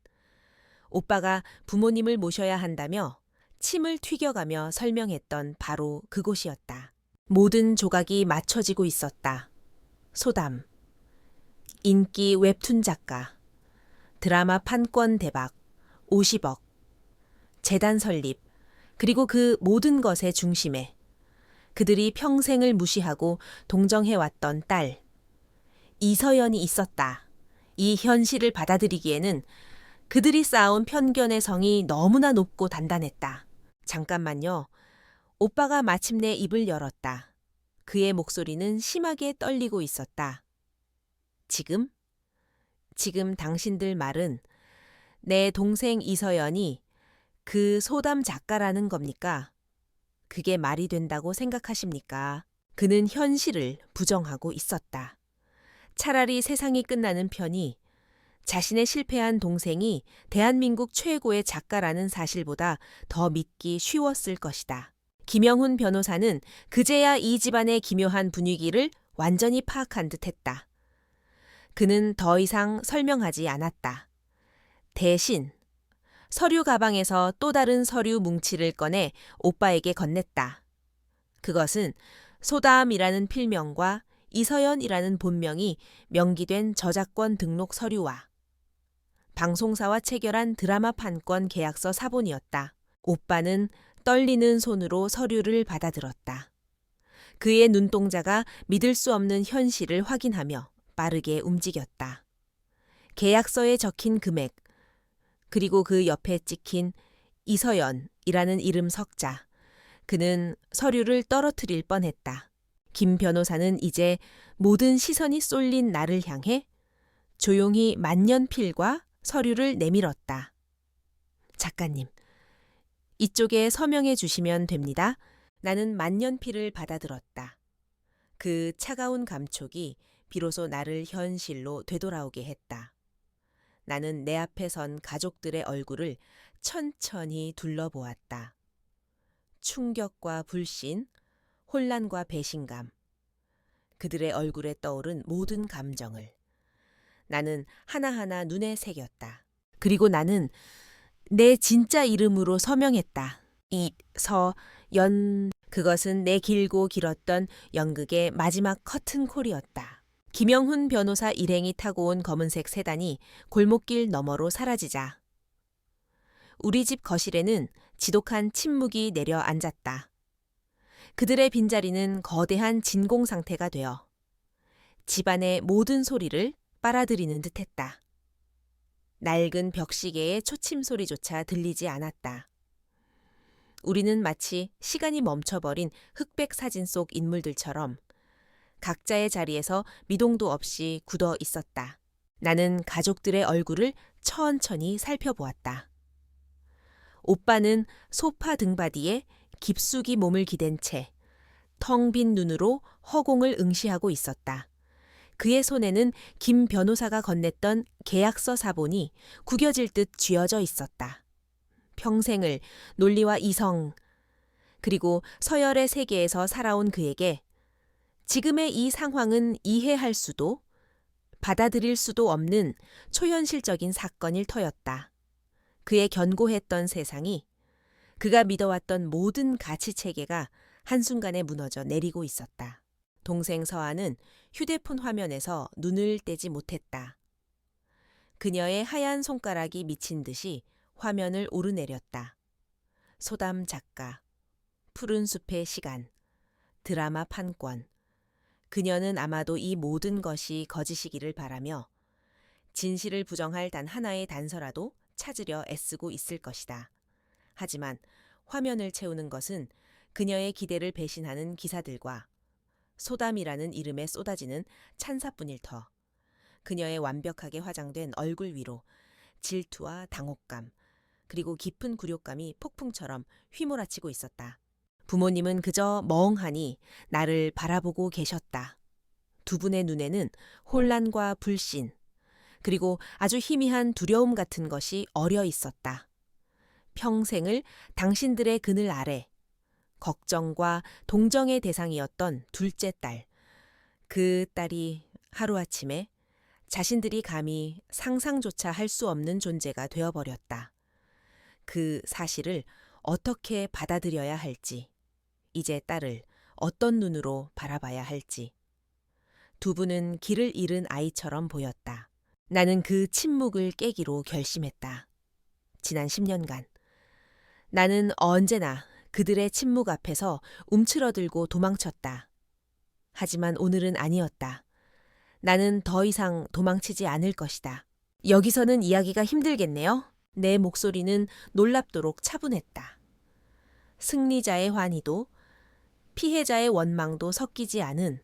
오빠가 부모님을 모셔야 한다며 침을 튀겨가며 설명했던 바로 그곳이었다. 모든 조각이 맞춰지고 있었다. 소담, 인기 웹툰 작가, 드라마 판권 대박, 50억, 재단 설립, 그리고 그 모든 것의 중심에 그들이 평생을 무시하고 동정해왔던 딸, 이서연이 있었다. 이 현실을 받아들이기에는 그들이 쌓아온 편견의 성이 너무나 높고 단단했다. 잠깐만요. 오빠가 마침내 입을 열었다. 그의 목소리는 심하게 떨리고 있었다. 지금 당신들 말은 내 동생 이서연이 그 소담 작가라는 겁니까? 그게 말이 된다고 생각하십니까? 그는 현실을 부정하고 있었다. 차라리 세상이 끝나는 편이 자신의 실패한 동생이 대한민국 최고의 작가라는 사실보다 더 믿기 쉬웠을 것이다. 김영훈 변호사는 그제야 이 집안의 기묘한 분위기를 완전히 파악한 듯했다. 그는 더 이상 설명하지 않았다. 대신 서류 가방에서 또 다른 서류 뭉치를 꺼내 오빠에게 건넸다. 그것은 소담이라는 필명과 이서연이라는 본명이 명기된 저작권 등록 서류와 방송사와 체결한 드라마 판권 계약서 사본이었다. 오빠는 떨리는 손으로 서류를 받아들었다. 그의 눈동자가 믿을 수 없는 현실을 확인하며 빠르게 움직였다. 계약서에 적힌 금액, 그리고 그 옆에 찍힌 이서연이라는 이름 석자. 그는 서류를 떨어뜨릴 뻔했다. 김 변호사는 이제 모든 시선이 쏠린 나를 향해 조용히 만년필과 서류를 내밀었다. 작가님, 이쪽에 서명해 주시면 됩니다. 나는 만년필을 받아들었다. 그 차가운 감촉이 비로소 나를 현실로 되돌아오게 했다. 나는 내 앞에 선 가족들의 얼굴을 천천히 둘러보았다. 충격과 불신, 혼란과 배신감, 그들의 얼굴에 떠오른 모든 감정을 나는 하나하나 눈에 새겼다. 그리고 나는 내 진짜 이름으로 서명했다. 이서연. 그것은 내 길고 길었던 연극의 마지막 커튼콜이었다. 김영훈 변호사 일행이 타고 온 검은색 세단이 골목길 너머로 사라지자 우리 집 거실에는 지독한 침묵이 내려앉았다. 그들의 빈자리는 거대한 진공 상태가 되어 집안의 모든 소리를 빨아들이는 듯했다. 낡은 벽시계의 초침 소리조차 들리지 않았다. 우리는 마치 시간이 멈춰버린 흑백 사진 속 인물들처럼 각자의 자리에서 미동도 없이 굳어 있었다. 나는 가족들의 얼굴을 천천히 살펴보았다. 오빠는 소파 등받이에 깊숙이 몸을 기댄 채 텅 빈 눈으로 허공을 응시하고 있었다. 그의 손에는 김 변호사가 건넸던 계약서 사본이 구겨질 듯 쥐어져 있었다. 평생을 논리와 이성, 그리고 서열의 세계에서 살아온 그에게 지금의 이 상황은 이해할 수도 받아들일 수도 없는 초현실적인 사건일 터였다. 그의 견고했던 세상이, 그가 믿어왔던 모든 가치체계가 한순간에 무너져 내리고 있었다. 동생 서아는 휴대폰 화면에서 눈을 떼지 못했다. 그녀의 하얀 손가락이 미친 듯이 화면을 오르내렸다. 소담 작가, 푸른 숲의 시간, 드라마 판권. 그녀는 아마도 이 모든 것이 거짓이기를 바라며 진실을 부정할 단 하나의 단서라도 찾으려 애쓰고 있을 것이다. 하지만 화면을 채우는 것은 그녀의 기대를 배신하는 기사들과 소담이라는 이름에 쏟아지는 찬사뿐일 터. 그녀의 완벽하게 화장된 얼굴 위로 질투와 당혹감, 그리고 깊은 굴욕감이 폭풍처럼 휘몰아치고 있었다. 부모님은 그저 멍하니 나를 바라보고 계셨다. 두 분의 눈에는 혼란과 불신, 그리고 아주 희미한 두려움 같은 것이 어려 있었다. 평생을 당신들의 그늘 아래 걱정과 동정의 대상이었던 둘째 딸. 그 딸이 하루아침에 자신들이 감히 상상조차 할 수 없는 존재가 되어버렸다. 그 사실을 어떻게 받아들여야 할지, 이제 딸을 어떤 눈으로 바라봐야 할지. 두 분은 길을 잃은 아이처럼 보였다. 나는 그 침묵을 깨기로 결심했다. 지난 10년간 나는 언제나 그들의 침묵 앞에서 움츠러들고 도망쳤다. 하지만 오늘은 아니었다. 나는 더 이상 도망치지 않을 것이다. 여기서는 이야기가 힘들겠네요. 내 목소리는 놀랍도록 차분했다. 승리자의 환희도 피해자의 원망도 섞이지 않은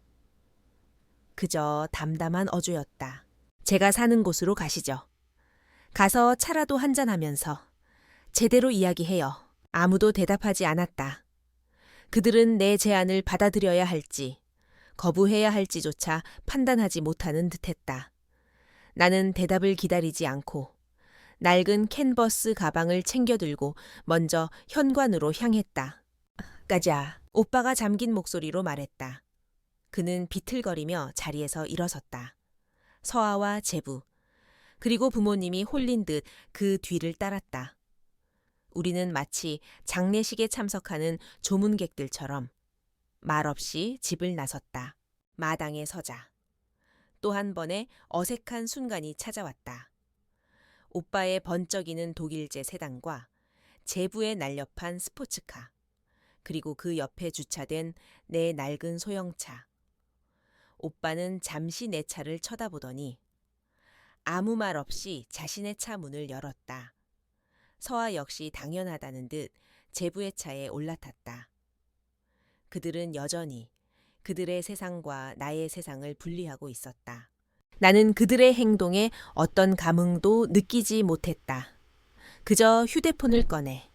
그저 담담한 어조였다. 제가 사는 곳으로 가시죠. 가서 차라도 한잔하면서 제대로 이야기해요. 아무도 대답하지 않았다. 그들은 내 제안을 받아들여야 할지 거부해야 할지조차 판단하지 못하는 듯했다. 나는 대답을 기다리지 않고 낡은 캔버스 가방을 챙겨들고 먼저 현관으로 향했다. 가자. 오빠가 잠긴 목소리로 말했다. 그는 비틀거리며 자리에서 일어섰다. 서아와 제부, 그리고 부모님이 홀린 듯 그 뒤를 따랐다. 우리는 마치 장례식에 참석하는 조문객들처럼 말없이 집을 나섰다. 마당에 서자. 또 한 번의 어색한 순간이 찾아왔다. 오빠의 번쩍이는 독일제 세단과 제부의 날렵한 스포츠카, 그리고 그 옆에 주차된 내 낡은 소형차. 오빠는 잠시 내 차를 쳐다보더니 아무 말 없이 자신의 차 문을 열었다. 서아 역시 당연하다는 듯 제부의 차에 올라탔다. 그들은 여전히 그들의 세상과 나의 세상을 분리하고 있었다. 나는 그들의 행동에 어떤 감흥도 느끼지 못했다. 그저 휴대폰을 꺼내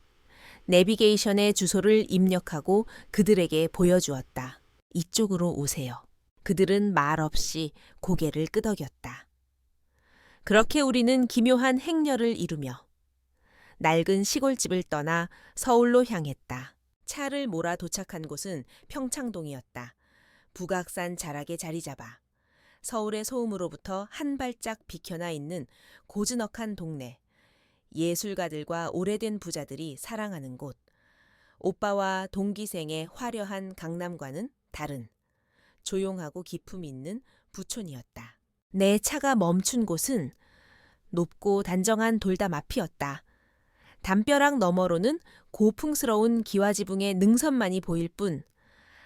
내비게이션의 주소를 입력하고 그들에게 보여주었다. 이쪽으로 오세요. 그들은 말없이 고개를 끄덕였다. 그렇게 우리는 기묘한 행렬을 이루며 낡은 시골집을 떠나 서울로 향했다. 차를 몰아 도착한 곳은 평창동이었다. 북악산 자락에 자리 잡아 서울의 소음으로부터 한 발짝 비켜나 있는 고즈넉한 동네, 예술가들과 오래된 부자들이 사랑하는 곳, 오빠와 동기생의 화려한 강남과는 다른 조용하고 기품 있는 부촌이었다. 내 차가 멈춘 곳은 높고 단정한 돌담 앞이었다. 담벼락 너머로는 고풍스러운 기와지붕의 능선만이 보일 뿐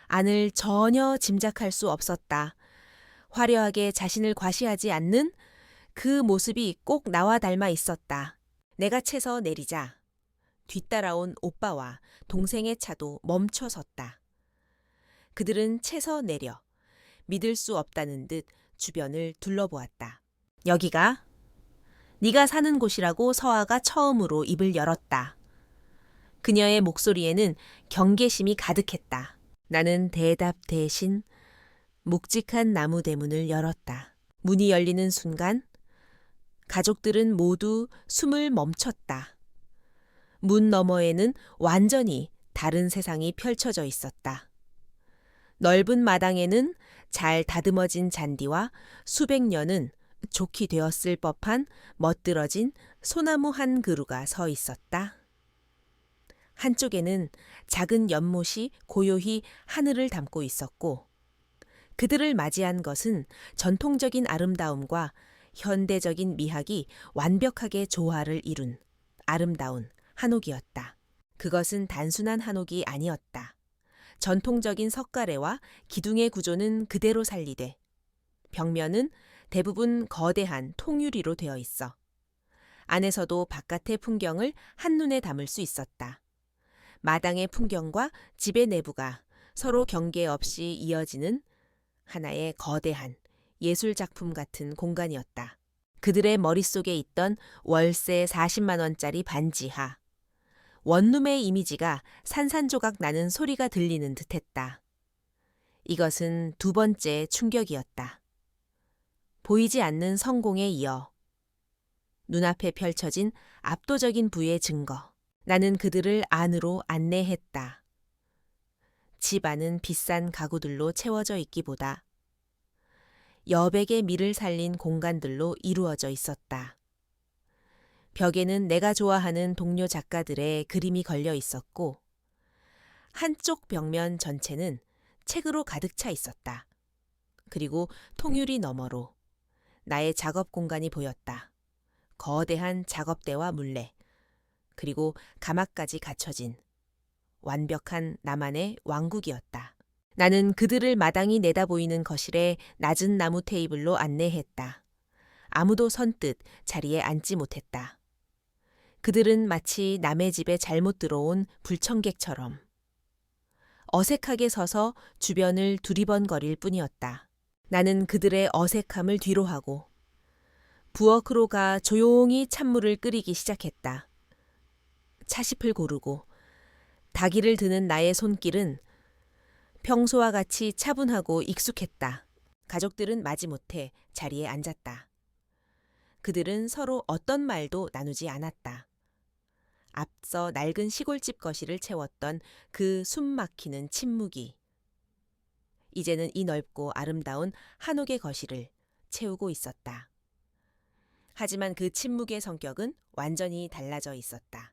안을 전혀 짐작할 수 없었다. 화려하게 자신을 과시하지 않는 그 모습이 꼭 나와 닮아 있었다. 내가 채서 내리자 뒤따라온 오빠와 동생의 차도 멈춰 섰다. 그들은 채서 내려 믿을 수 없다는 듯 주변을 둘러보았다. 여기가 네가 사는 곳이라고 서아가 처음으로 입을 열었다. 그녀의 목소리에는 경계심이 가득했다. 나는 대답 대신 묵직한 나무 대문을 열었다. 문이 열리는 순간 가족들은 모두 숨을 멈췄다. 문 너머에는 완전히 다른 세상이 펼쳐져 있었다. 넓은 마당에는 잘 다듬어진 잔디와 수백 년은 좋게 되었을 법한 멋들어진 소나무 한 그루가 서 있었다. 한쪽에는 작은 연못이 고요히 하늘을 담고 있었고 그들을 맞이한 것은 전통적인 아름다움과 현대적인 미학이 완벽하게 조화를 이룬 아름다운 한옥이었다. 그것은 단순한 한옥이 아니었다. 전통적인 석가래와 기둥의 구조는 그대로 살리되 벽면은 대부분 거대한 통유리로 되어 있어 안에서도 바깥의 풍경을 한눈에 담을 수 있었다. 마당의 풍경과 집의 내부가 서로 경계 없이 이어지는 하나의 거대한 예술작품 같은 공간이었다. 그들의 머릿속에 있던 월세 40만 원짜리 반지하, 원룸의 이미지가 산산조각 나는 소리가 들리는 듯했다. 이것은 두 번째 충격이었다. 보이지 않는 성공에 이어 눈앞에 펼쳐진 압도적인 부의 증거. 나는 그들을 안으로 안내했다. 집 안은 비싼 가구들로 채워져 있기보다 여백의 미를 살린 공간들로 이루어져 있었다. 벽에는 내가 좋아하는 동료 작가들의 그림이 걸려 있었고 한쪽 벽면 전체는 책으로 가득 차 있었다. 그리고 통유리 너머로 나의 작업 공간이 보였다. 거대한 작업대와 물레, 그리고 가마까지 갖춰진 완벽한 나만의 왕국이었다. 나는 그들을 마당이 내다보이는 거실에 낮은 나무 테이블로 안내했다. 아무도 선뜻 자리에 앉지 못했다. 그들은 마치 남의 집에 잘못 들어온 불청객처럼 어색하게 서서 주변을 두리번거릴 뿐이었다. 나는 그들의 어색함을 뒤로하고 부엌으로 조용히 찬물을 끓이기 시작했다. 차짚을 고르고 닭이를 드는 나의 손길은 평소와 같이 차분하고 익숙했다. 가족들은 마지못해 자리에 앉았다. 그들은 서로 어떤 말도 나누지 않았다. 앞서 낡은 시골집 거실을 채웠던 그 숨막히는 침묵이 이제는 이 넓고 아름다운 한옥의 거실을 채우고 있었다. 하지만 그 침묵의 성격은 완전히 달라져 있었다.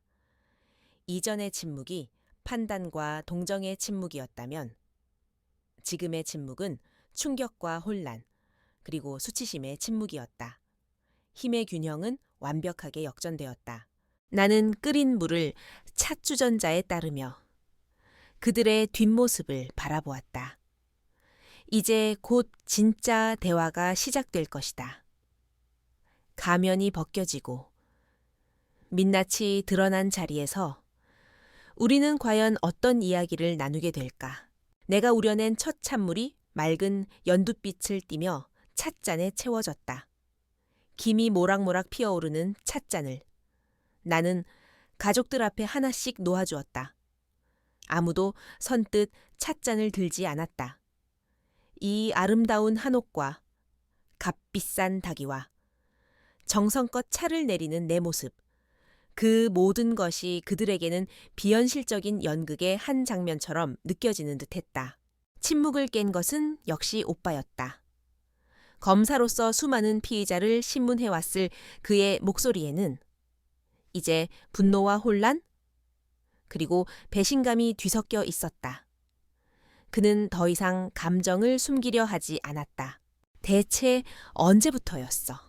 이전의 침묵이 판단과 동정의 침묵이었다면 지금의 침묵은 충격과 혼란, 그리고 수치심의 침묵이었다. 힘의 균형은 완벽하게 역전되었다. 나는 끓인 물을 찻주전자에 따르며 그들의 뒷모습을 바라보았다. 이제 곧 진짜 대화가 시작될 것이다. 가면이 벗겨지고 민낯이 드러난 자리에서 우리는 과연 어떤 이야기를 나누게 될까? 내가 우려낸 첫 찬물이 맑은 연두빛을 띠며 찻잔에 채워졌다. 김이 모락모락 피어오르는 찻잔을 나는 가족들 앞에 하나씩 놓아주었다. 아무도 선뜻 찻잔을 들지 않았다. 이 아름다운 한옥과 값비싼 닭이와 정성껏 차를 내리는 내 모습, 그 모든 것이 그들에게는 비현실적인 연극의 한 장면처럼 느껴지는 듯했다. 침묵을 깬 것은 역시 오빠였다. 검사로서 수많은 피의자를 신문해왔을 그의 목소리에는 이제 분노와 혼란, 그리고 배신감이 뒤섞여 있었다. 그는 더 이상 감정을 숨기려 하지 않았다. 대체 언제부터였어?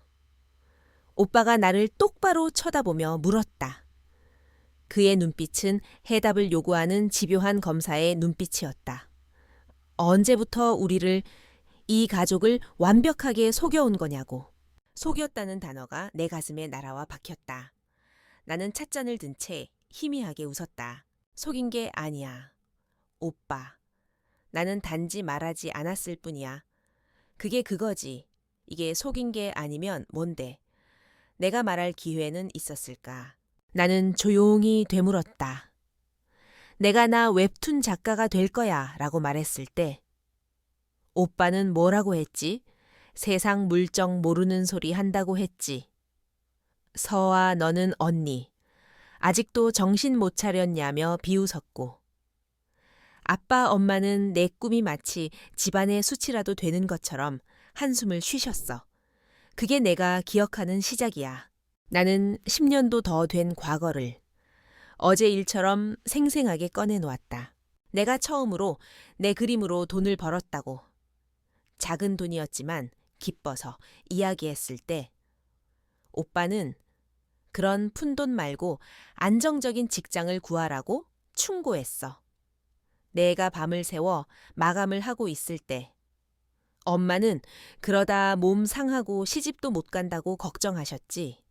오빠가 나를 똑바로 쳐다보며 물었다. 그의 눈빛은 해답을 요구하는 집요한 검사의 눈빛이었다. 언제부터 우리를, 이 가족을 완벽하게 속여온 거냐고. 속였다는 단어가 내 가슴에 날아와 박혔다. 나는 찻잔을 든 채 희미하게 웃었다. 속인 게 아니야. 오빠. 나는 단지 말하지 않았을 뿐이야. 그게 그거지. 이게 속인 게 아니면 뭔데? 내가 말할 기회는 있었을까? 나는 조용히 되물었다. 내가 나 웹툰 작가가 될 거야 라고 말했을 때 오빠는 뭐라고 했지? 세상 물정 모르는 소리 한다고 했지. 서아 너는 언니. 아직도 정신 못 차렸냐며 비웃었고. 아빠 엄마는 내 꿈이 마치 집안의 수치라도 되는 것처럼 한숨을 쉬셨어. 그게 내가 기억하는 시작이야. 나는 10년도 더 된 과거를 어제 일처럼 생생하게 꺼내놓았다. 내가 처음으로 내 그림으로 돈을 벌었다고. 작은 돈이었지만 기뻐서 이야기했을 때 오빠는 그런 푼돈 말고 안정적인 직장을 구하라고 충고했어. 내가 밤을 새워 마감을 하고 있을 때 엄마는 그러다 몸 상하고 시집도 못 간다고 걱정하셨지.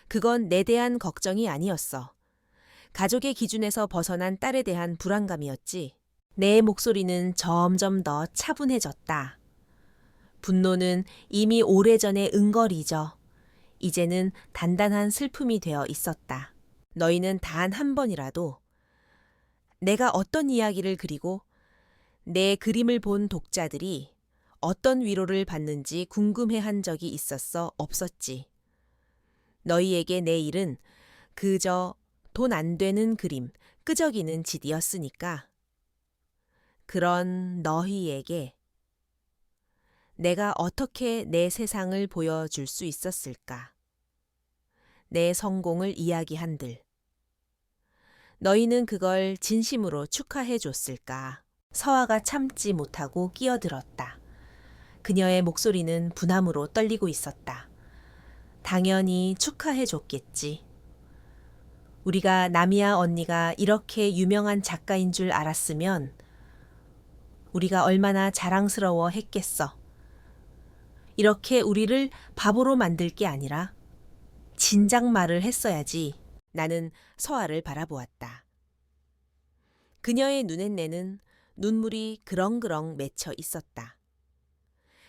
그건 내 대한 걱정이 아니었어. 가족의 기준에서 벗어난 딸에 대한 불안감이었지. 내 목소리는 점점 더 차분해졌다. 분노는 이미 오래전에 응거리져. 이제는 단단한 슬픔이 되어 있었다. 너희는 단 한 번이라도 내가 어떤 이야기를 그리고 내 그림을 본 독자들이 어떤 위로를 받는지 궁금해한 적이 있었어? 없었지. 너희에게 내 일은 그저 돈 안 되는 그림, 끄적이는 짓이었으니까. 그런 너희에게 내가 어떻게 내 세상을 보여줄 수 있었을까? 내 성공을 이야기한들. 너희는 그걸 진심으로 축하해 줬을까? 서아가 참지 못하고 끼어들었다. 그녀의 목소리는 분함으로 떨리고 있었다. 당연히 축하해 줬겠지. 우리가 나미야 언니가 이렇게 유명한 작가인 줄 알았으면 우리가 얼마나 자랑스러워 했겠어. 이렇게 우리를 바보로 만들 게 아니라 진작 말을 했어야지. 나는 서아를 바라보았다. 그녀의 눈엔내는 눈물이 그렁그렁 맺혀 있었다.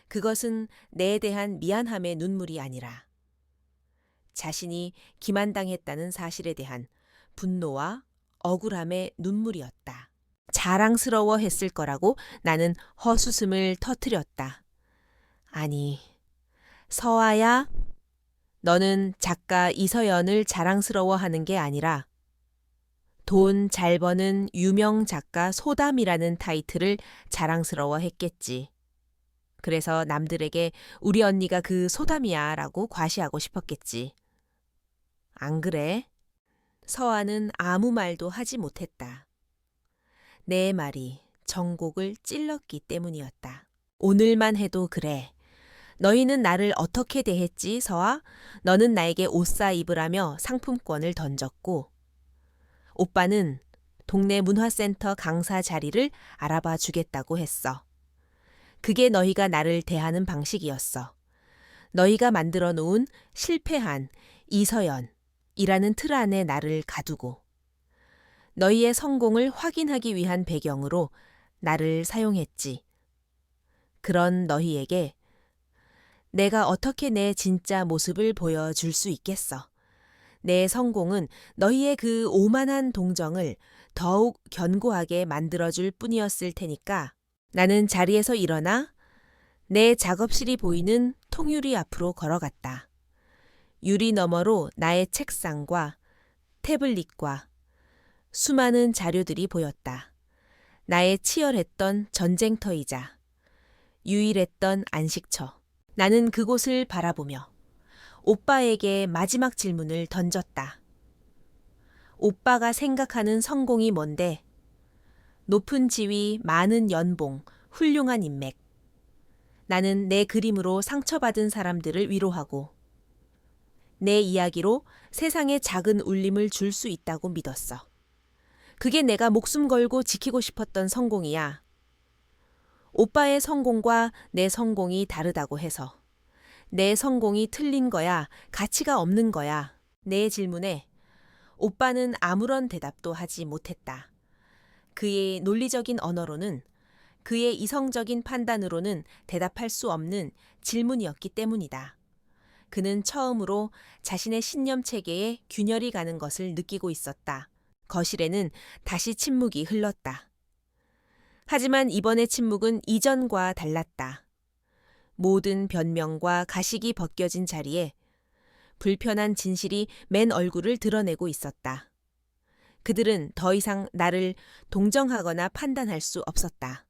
그것은 내에 대한 미안함의 눈물이 아니라 자신이 기만당했다는 사실에 대한 분노와 억울함의 눈물이었다. 자랑스러워했을 거라고 나는 헛웃음을 터뜨렸다. 아니, 서아야, 너는 작가 이서연을 자랑스러워하는 게 아니라 돈 잘 버는 유명 작가 소담이라는 타이틀을 자랑스러워했겠지. 그래서 남들에게 우리 언니가 그 소담이야 라고 과시하고 싶었겠지. 안 그래? 서아는 아무 말도 하지 못했다. 내 말이 정곡을 찔렀기 때문이었다. 오늘만 해도 그래. 너희는 나를 어떻게 대했지, 서아? 너는 나에게 옷 사 입으라며 상품권을 던졌고 오빠는 동네 문화센터 강사 자리를 알아봐 주겠다고 했어. 그게 너희가 나를 대하는 방식이었어. 너희가 만들어 놓은 실패한 이서연이라는 틀 안에 나를 가두고 너희의 성공을 확인하기 위한 배경으로 나를 사용했지. 그런 너희에게 내가 어떻게 내 진짜 모습을 보여줄 수 있겠어. 내 성공은 너희의 그 오만한 동정을 더욱 견고하게 만들어줄 뿐이었을 테니까 나는 자리에서 일어나 내 작업실이 보이는 통유리 앞으로 걸어갔다. 유리 너머로 나의 책상과 태블릿과 수많은 자료들이 보였다. 나의 치열했던 전쟁터이자 유일했던 안식처. 나는 그곳을 바라보며 오빠에게 마지막 질문을 던졌다. 오빠가 생각하는 성공이 뭔데? 높은 지위, 많은 연봉, 훌륭한 인맥. 나는 내 그림으로 상처받은 사람들을 위로하고 내 이야기로 세상에 작은 울림을 줄 수 있다고 믿었어. 그게 내가 목숨 걸고 지키고 싶었던 성공이야. 오빠의 성공과 내 성공이 다르다고 해서 내 성공이 틀린 거야, 가치가 없는 거야. 내 질문에 오빠는 아무런 대답도 하지 못했다. 그의 논리적인 언어로는, 그의 이성적인 판단으로는 대답할 수 없는 질문이었기 때문이다. 그는 처음으로 자신의 신념 체계에 균열이 가는 것을 느끼고 있었다. 거실에는 다시 침묵이 흘렀다. 하지만 이번의 침묵은 이전과 달랐다. 모든 변명과 가식이 벗겨진 자리에 불편한 진실이 맨 얼굴을 드러내고 있었다. 그들은 더 이상 나를 동정하거나 판단할 수 없었다.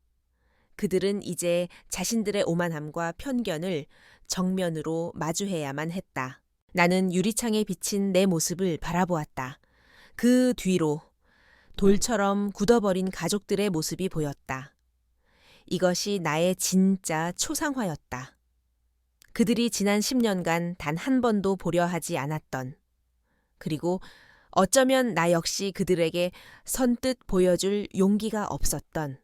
그들은 이제 자신들의 오만함과 편견을 정면으로 마주해야만 했다. 나는 유리창에 비친 내 모습을 바라보았다. 그 뒤로 돌처럼 굳어버린 가족들의 모습이 보였다. 이것이 나의 진짜 초상화였다. 그들이 지난 10년간 단 한 번도 보려 하지 않았던, 그리고 어쩌면 나 역시 그들에게 선뜻 보여줄 용기가 없었던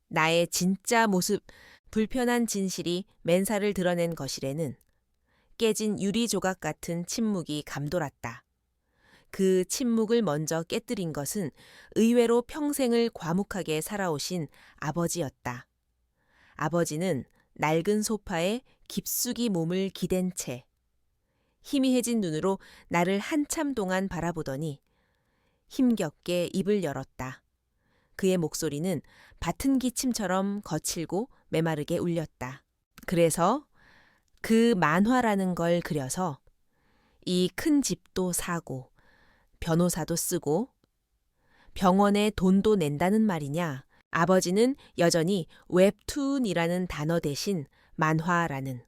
나의 진짜 모습, 불편한 진실이 맨살을 드러낸 거실에는 깨진 유리 조각 같은 침묵이 감돌았다. 그 침묵을 먼저 깨뜨린 것은 의외로 평생을 과묵하게 살아오신 아버지였다. 아버지는 낡은 소파에 깊숙이 몸을 기댄 채 희미해진 눈으로 나를 한참 동안 바라보더니 힘겹게 입을 열었다. 그의 목소리는 밭은 기침처럼 거칠고 메마르게 울렸다. 그래서 그 만화라는 걸 그려서 이 큰 집도 사고 변호사도 쓰고 병원에 돈도 낸다는 말이냐? 아버지는 여전히 웹툰이라는 단어 대신 만화라는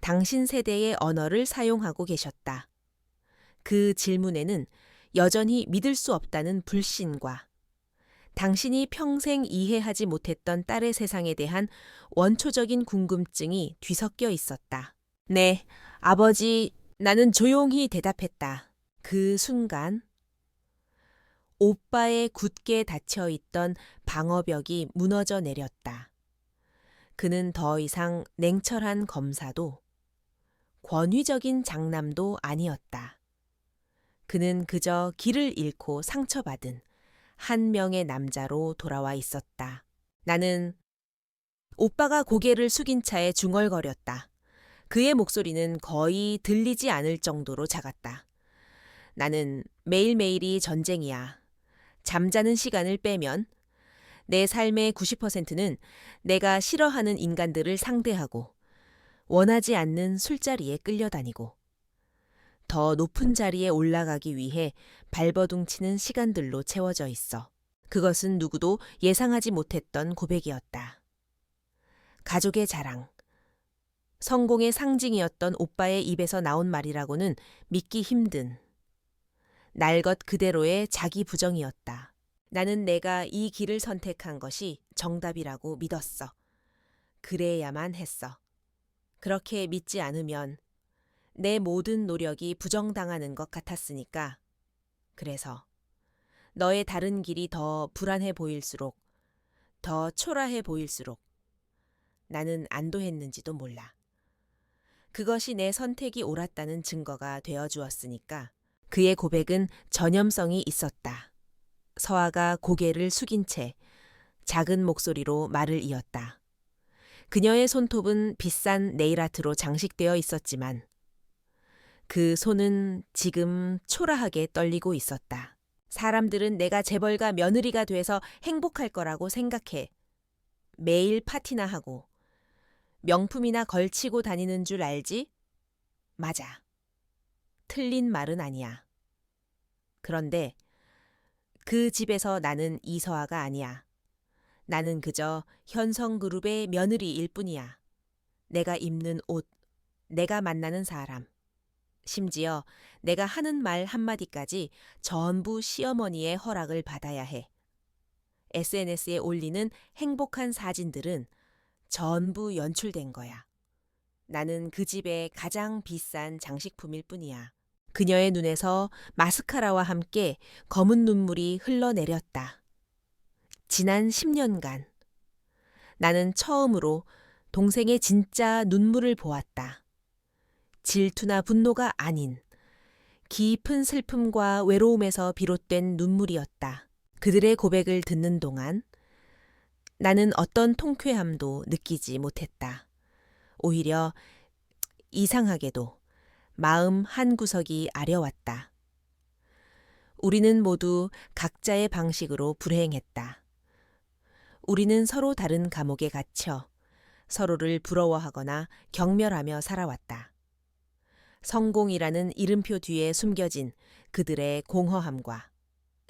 당신 세대의 언어를 사용하고 계셨다. 그 질문에는 여전히 믿을 수 없다는 불신과 당신이 평생 이해하지 못했던 딸의 세상에 대한 원초적인 궁금증이 뒤섞여 있었다. 네, 아버지, 나는 조용히 대답했다. 그 순간 오빠의 굳게 닫혀있던 방어벽이 무너져 내렸다. 그는 더 이상 냉철한 검사도 권위적인 장남도 아니었다. 그는 그저 길을 잃고 상처받은 한 명의 남자로 돌아와 있었다. 나는 오빠가 고개를 숙인 차에 중얼거렸다. 그의 목소리는 거의 들리지 않을 정도로 작았다. 나는 매일매일이 전쟁이야. 잠자는 시간을 빼면 내 삶의 90%는 내가 싫어하는 인간들을 상대하고 원하지 않는 술자리에 끌려다니고 더 높은 자리에 올라가기 위해 발버둥치는 시간들로 채워져 있어. 그것은 누구도 예상하지 못했던 고백이었다. 가족의 자랑, 성공의 상징이었던 오빠의 입에서 나온 말이라고는 믿기 힘든 날 것 그대로의 자기 부정이었다. 나는 내가 이 길을 선택한 것이 정답이라고 믿었어. 그래야만 했어. 그렇게 믿지 않으면 내 모든 노력이 부정당하는 것 같았으니까. 그래서 너의 다른 길이 더 불안해 보일수록, 더 초라해 보일수록 나는 안도했는지도 몰라. 그것이 내 선택이 옳았다는 증거가 되어 주었으니까. 그의 고백은 전염성이 있었다. 서아가 고개를 숙인 채 작은 목소리로 말을 이었다. 그녀의 손톱은 비싼 네일아트로 장식되어 있었지만 그 손은 지금 초라하게 떨리고 있었다. 사람들은 내가 재벌가 며느리가 돼서 행복할 거라고 생각해. 매일 파티나 하고 명품이나 걸치고 다니는 줄 알지? 맞아. 틀린 말은 아니야. 그런데 그 집에서 나는 이서아가 아니야. 나는 그저 현성그룹의 며느리일 뿐이야. 내가 입는 옷, 내가 만나는 사람, 심지어 내가 하는 말 한마디까지 전부 시어머니의 허락을 받아야 해. SNS에 올리는 행복한 사진들은 전부 연출된 거야. 나는 그 집의 가장 비싼 장식품일 뿐이야. 그녀의 눈에서 마스카라와 함께 검은 눈물이 흘러내렸다. 지난 10년간 나는 처음으로 동생의 진짜 눈물을 보았다. 질투나 분노가 아닌 깊은 슬픔과 외로움에서 비롯된 눈물이었다. 그들의 고백을 듣는 동안 나는 어떤 통쾌함도 느끼지 못했다. 오히려 이상하게도 마음 한구석이 아려왔다. 우리는 모두 각자의 방식으로 불행했다. 우리는 서로 다른 감옥에 갇혀 서로를 부러워하거나 경멸하며 살아왔다. 성공이라는 이름표 뒤에 숨겨진 그들의 공허함과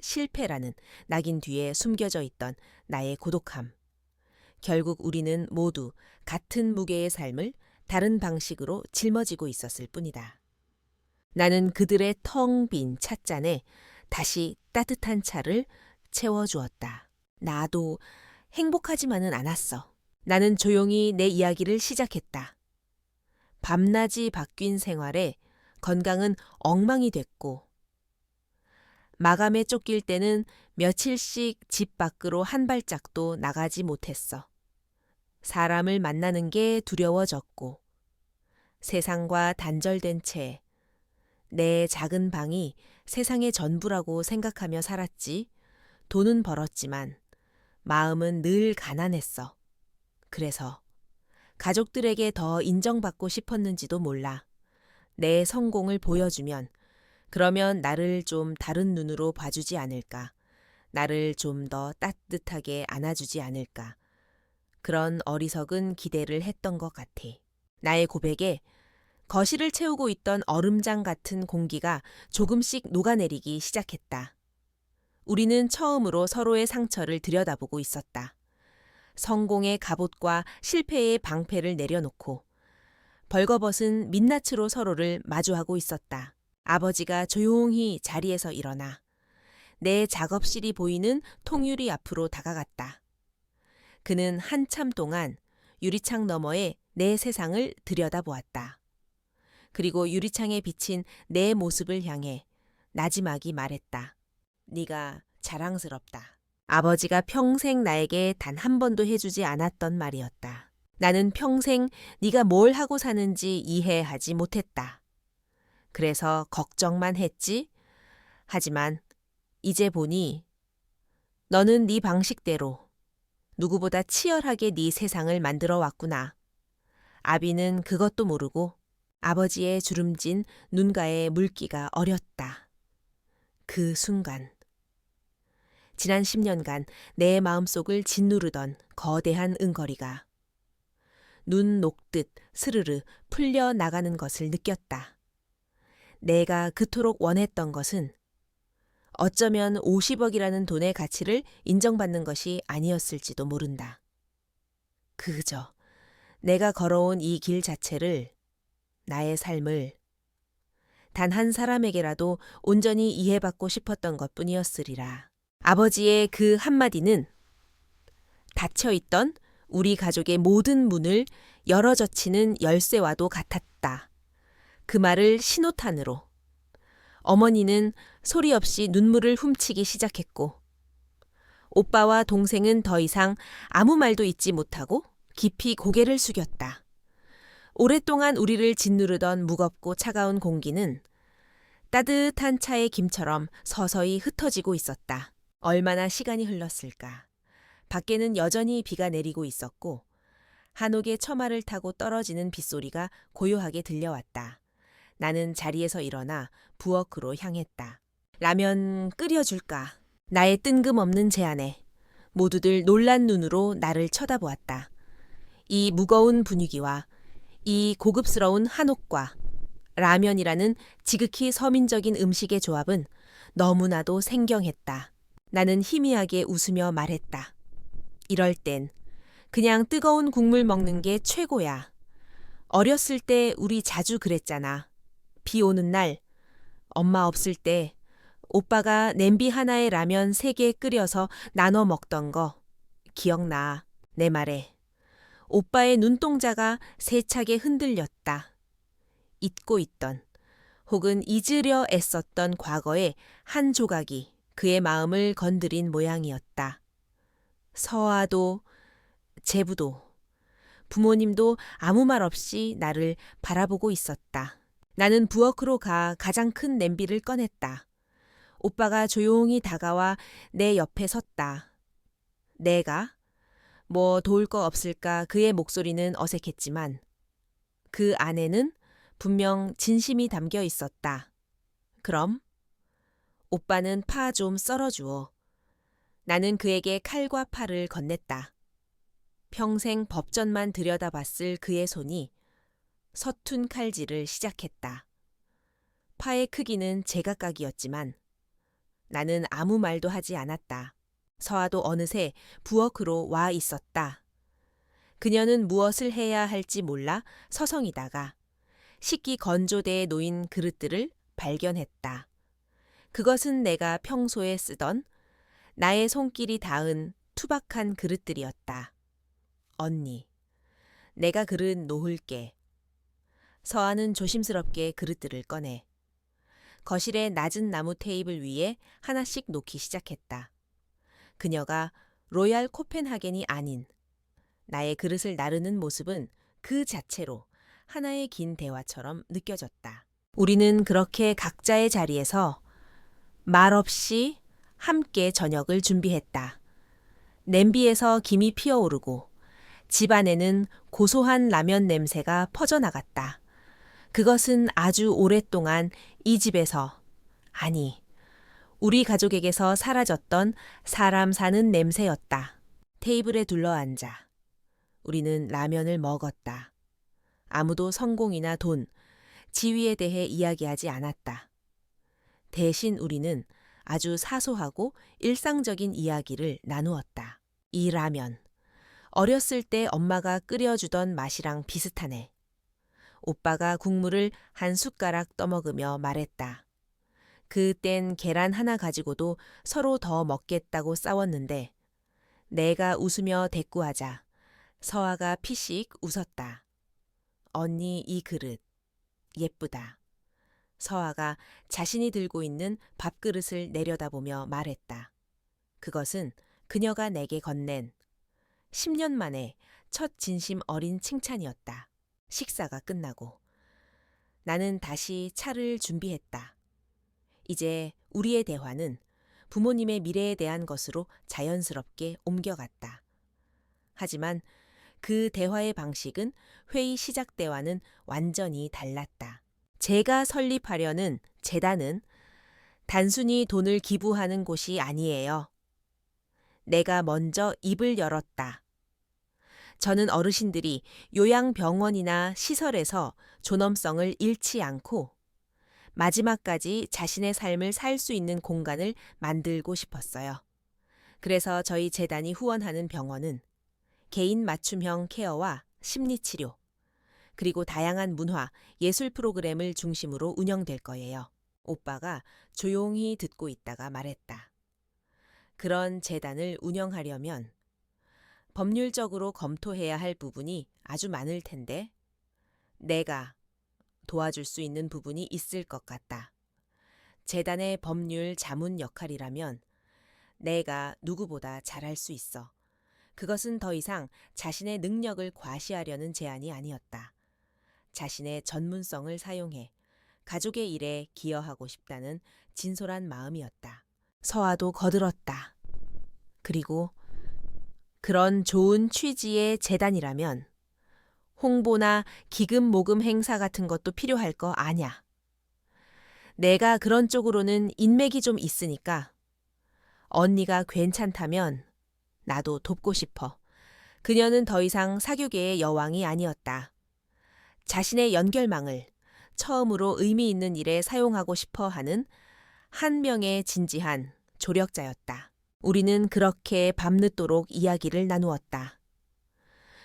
실패라는 낙인 뒤에 숨겨져 있던 나의 고독함. 결국 우리는 모두 같은 무게의 삶을 다른 방식으로 짊어지고 있었을 뿐이다. 나는 그들의 텅 빈 찻잔에 다시 따뜻한 차를 채워주었다. 나도 행복하지만은 않았어. 나는 조용히 내 이야기를 시작했다. 밤낮이 바뀐 생활에 건강은 엉망이 됐고, 마감에 쫓길 때는 며칠씩 집 밖으로 한 발짝도 나가지 못했어. 사람을 만나는 게 두려워졌고, 세상과 단절된 채 내 작은 방이 세상의 전부라고 생각하며 살았지. 돈은 벌었지만 마음은 늘 가난했어. 그래서 가족들에게 더 인정받고 싶었는지도 몰라. 내 성공을 보여주면, 그러면 나를 좀 다른 눈으로 봐주지 않을까. 나를 좀 더 따뜻하게 안아주지 않을까. 그런 어리석은 기대를 했던 것 같아. 나의 고백에 거실을 채우고 있던 얼음장 같은 공기가 조금씩 녹아내리기 시작했다. 우리는 처음으로 서로의 상처를 들여다보고 있었다. 성공의 갑옷과 실패의 방패를 내려놓고 벌거벗은 민낯으로 서로를 마주하고 있었다. 아버지가 조용히 자리에서 일어나 내 작업실이 보이는 통유리 앞으로 다가갔다. 그는 한참 동안 유리창 너머에 내 세상을 들여다보았다. 그리고 유리창에 비친 내 모습을 향해 나지막이 말했다. 네가 자랑스럽다. 아버지가 평생 나에게 단 한 번도 해주지 않았던 말이었다. 나는 평생 네가 뭘 하고 사는지 이해하지 못했다. 그래서 걱정만 했지. 하지만 이제 보니 너는 네 방식대로 누구보다 치열하게 네 세상을 만들어 왔구나. 아비는 그것도 모르고 아버지의 주름진 눈가에 물기가 어렸다. 그 순간 지난 10년간 내 마음속을 짓누르던 거대한 응거리가 눈 녹듯 스르르 풀려 나가는 것을 느꼈다. 내가 그토록 원했던 것은 어쩌면 50억이라는 돈의 가치를 인정받는 것이 아니었을지도 모른다. 그저 내가 걸어온 이 길 자체를, 나의 삶을 단 한 사람에게라도 온전히 이해받고 싶었던 것뿐이었으리라. 아버지의 그 한마디는 닫혀있던 우리 가족의 모든 문을 열어젖히는 열쇠와도 같았다. 그 말을 신호탄으로 어머니는 소리 없이 눈물을 훔치기 시작했고, 오빠와 동생은 더 이상 아무 말도 잇지 못하고 깊이 고개를 숙였다. 오랫동안 우리를 짓누르던 무겁고 차가운 공기는 따뜻한 차의 김처럼 서서히 흩어지고 있었다. 얼마나 시간이 흘렀을까. 밖에는 여전히 비가 내리고 있었고 한옥의 처마를 타고 떨어지는 빗소리가 고요하게 들려왔다. 나는 자리에서 일어나 부엌으로 향했다. 라면 끓여줄까? 나의 뜬금없는 제안에 모두들 놀란 눈으로 나를 쳐다보았다. 이 무거운 분위기와 이 고급스러운 한옥과 라면이라는 지극히 서민적인 음식의 조합은 너무나도 생경했다. 나는 희미하게 웃으며 말했다. 이럴 땐 그냥 뜨거운 국물 먹는 게 최고야. 어렸을 때 우리 자주 그랬잖아. 비 오는 날, 엄마 없을 때 오빠가 냄비 하나에 라면 3개 끓여서 나눠 먹던 거 기억나. 내 말에. 오빠의 눈동자가 세차게 흔들렸다. 잊고 있던 혹은 잊으려 애썼던 과거의 한 조각이 그의 마음을 건드린 모양이었다. 서아도 제부도 부모님도 아무 말 없이 나를 바라보고 있었다. 나는 부엌으로 가 가장 큰 냄비를 꺼냈다. 오빠가 조용히 다가와 내 옆에 섰다. 내가? 뭐 도울 거 없을까 그의 목소리는 어색했지만 그 안에는 분명 진심이 담겨 있었다. 그럼? 오빠는 파 좀 썰어주어. 나는 그에게 칼과 팔을 건넸다. 평생 법전만 들여다봤을 그의 손이 서툰 칼질을 시작했다. 파의 크기는 제각각이었지만 나는 아무 말도 하지 않았다. 서아도 어느새 부엌으로 와 있었다. 그녀는 무엇을 해야 할지 몰라 서성이다가 식기 건조대에 놓인 그릇들을 발견했다. 그것은 내가 평소에 쓰던 나의 손길이 닿은 투박한 그릇들이었다. 언니, 내가 그릇 놓을게. 서아는 조심스럽게 그릇들을 꺼내 거실의 낮은 나무 테이블 위에 하나씩 놓기 시작했다. 그녀가 로얄 코펜하겐이 아닌 나의 그릇을 나르는 모습은 그 자체로 하나의 긴 대화처럼 느껴졌다. 우리는 그렇게 각자의 자리에서 말없이 함께 저녁을 준비했다. 냄비에서 김이 피어오르고 집안에는 고소한 라면 냄새가 퍼져나갔다. 그것은 아주 오랫동안 이 집에서, 아니, 우리 가족에게서 사라졌던 사람 사는 냄새였다. 테이블에 둘러앉아 우리는 라면을 먹었다. 아무도 성공이나 돈, 지위에 대해 이야기하지 않았다. 대신 우리는 아주 사소하고 일상적인 이야기를 나누었다. 이 라면, 어렸을 때 엄마가 끓여주던 맛이랑 비슷하네. 오빠가 국물을 한 숟가락 떠먹으며 말했다. 그땐 계란 하나 가지고도 서로 더 먹겠다고 싸웠는데 내가 웃으며 대꾸하자 서아가 피식 웃었다. 언니 이 그릇 예쁘다. 서아가 자신이 들고 있는 밥그릇을 내려다보며 말했다. 그것은 그녀가 내게 건넨 10년 만에 첫 진심 어린 칭찬이었다. 식사가 끝나고 나는 다시 차를 준비했다. 이제 우리의 대화는 부모님의 미래에 대한 것으로 자연스럽게 옮겨갔다. 하지만 그 대화의 방식은 회의 시작 때와는 완전히 달랐다. 제가 설립하려는 재단은 단순히 돈을 기부하는 곳이 아니에요. 내가 먼저 입을 열었다. 저는 어르신들이 요양병원이나 시설에서 존엄성을 잃지 않고 마지막까지 자신의 삶을 살 수 있는 공간을 만들고 싶었어요. 그래서 저희 재단이 후원하는 병원은 개인 맞춤형 케어와 심리치료, 그리고 다양한 문화, 예술 프로그램을 중심으로 운영될 거예요. 오빠가 조용히 듣고 있다가 말했다. 그런 재단을 운영하려면 법률적으로 검토해야 할 부분이 아주 많을 텐데 내가 도와줄 수 있는 부분이 있을 것 같다. 재단의 법률 자문 역할이라면 내가 누구보다 잘할 수 있어. 그것은 더 이상 자신의 능력을 과시하려는 제안이 아니었다. 자신의 전문성을 사용해 가족의 일에 기여하고 싶다는 진솔한 마음이었다. 서아도 거들었다. 그리고 그런 좋은 취지의 재단이라면 홍보나 기금 모금 행사 같은 것도 필요할 거 아냐. 내가 그런 쪽으로는 인맥이 좀 있으니까 언니가 괜찮다면 나도 돕고 싶어. 그녀는 더 이상 사교계의 여왕이 아니었다. 자신의 연결망을 처음으로 의미 있는 일에 사용하고 싶어 하는 한 명의 진지한 조력자였다. 우리는 그렇게 밤늦도록 이야기를 나누었다.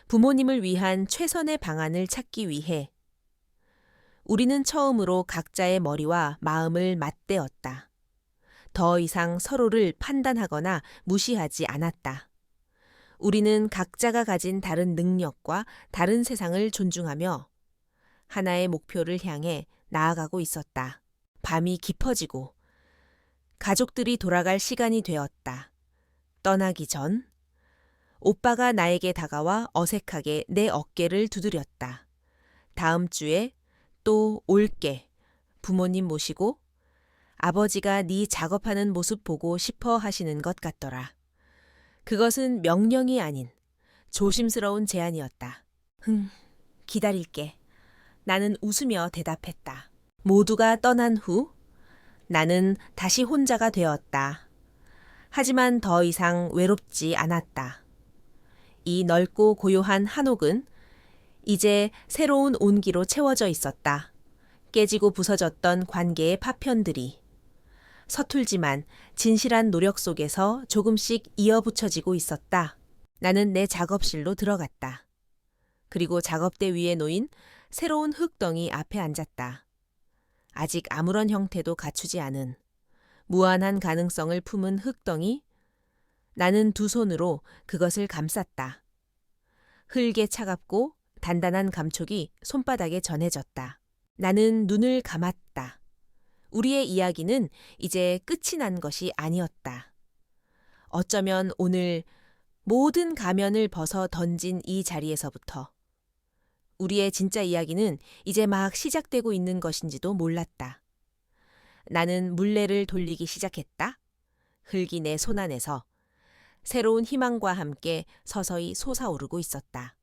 부모님을 위한 최선의 방안을 찾기 위해 우리는 처음으로 각자의 머리와 마음을 맞대었다. 더 이상 서로를 판단하거나 무시하지 않았다. 우리는 각자가 가진 다른 능력과 다른 세상을 존중하며 하나의 목표를 향해 나아가고 있었다. 밤이 깊어지고 가족들이 돌아갈 시간이 되었다. 떠나기 전 오빠가 나에게 다가와 어색하게 내 어깨를 두드렸다. 다음 주에 또 올게. 부모님 모시고 아버지가 네 작업하는 모습 보고 싶어 하시는 것 같더라. 그것은 명령이 아닌 조심스러운 제안이었다. 기다릴게. 나는 웃으며 대답했다. 모두가 떠난 후 나는 다시 혼자가 되었다. 하지만 더 이상 외롭지 않았다. 이 넓고 고요한 한옥은 이제 새로운 온기로 채워져 있었다. 깨지고 부서졌던 관계의 파편들이 서툴지만 진실한 노력 속에서 조금씩 이어붙여지고 있었다. 나는 내 작업실로 들어갔다. 그리고 작업대 위에 놓인 새로운 흙덩이 앞에 앉았다. 아직 아무런 형태도 갖추지 않은 무한한 가능성을 품은 흙덩이. 나는 두 손으로 그것을 감쌌다. 흙에 차갑고 단단한 감촉이 손바닥에 전해졌다. 나는 눈을 감았다. 우리의 이야기는 이제 끝이 난 것이 아니었다. 어쩌면 오늘 모든 가면을 벗어 던진 이 자리에서부터 우리의 진짜 이야기는 이제 막 시작되고 있는 것인지도 몰랐다. 나는 물레를 돌리기 시작했다. 흙이 내 손안에서 새로운 희망과 함께 서서히 솟아오르고 있었다.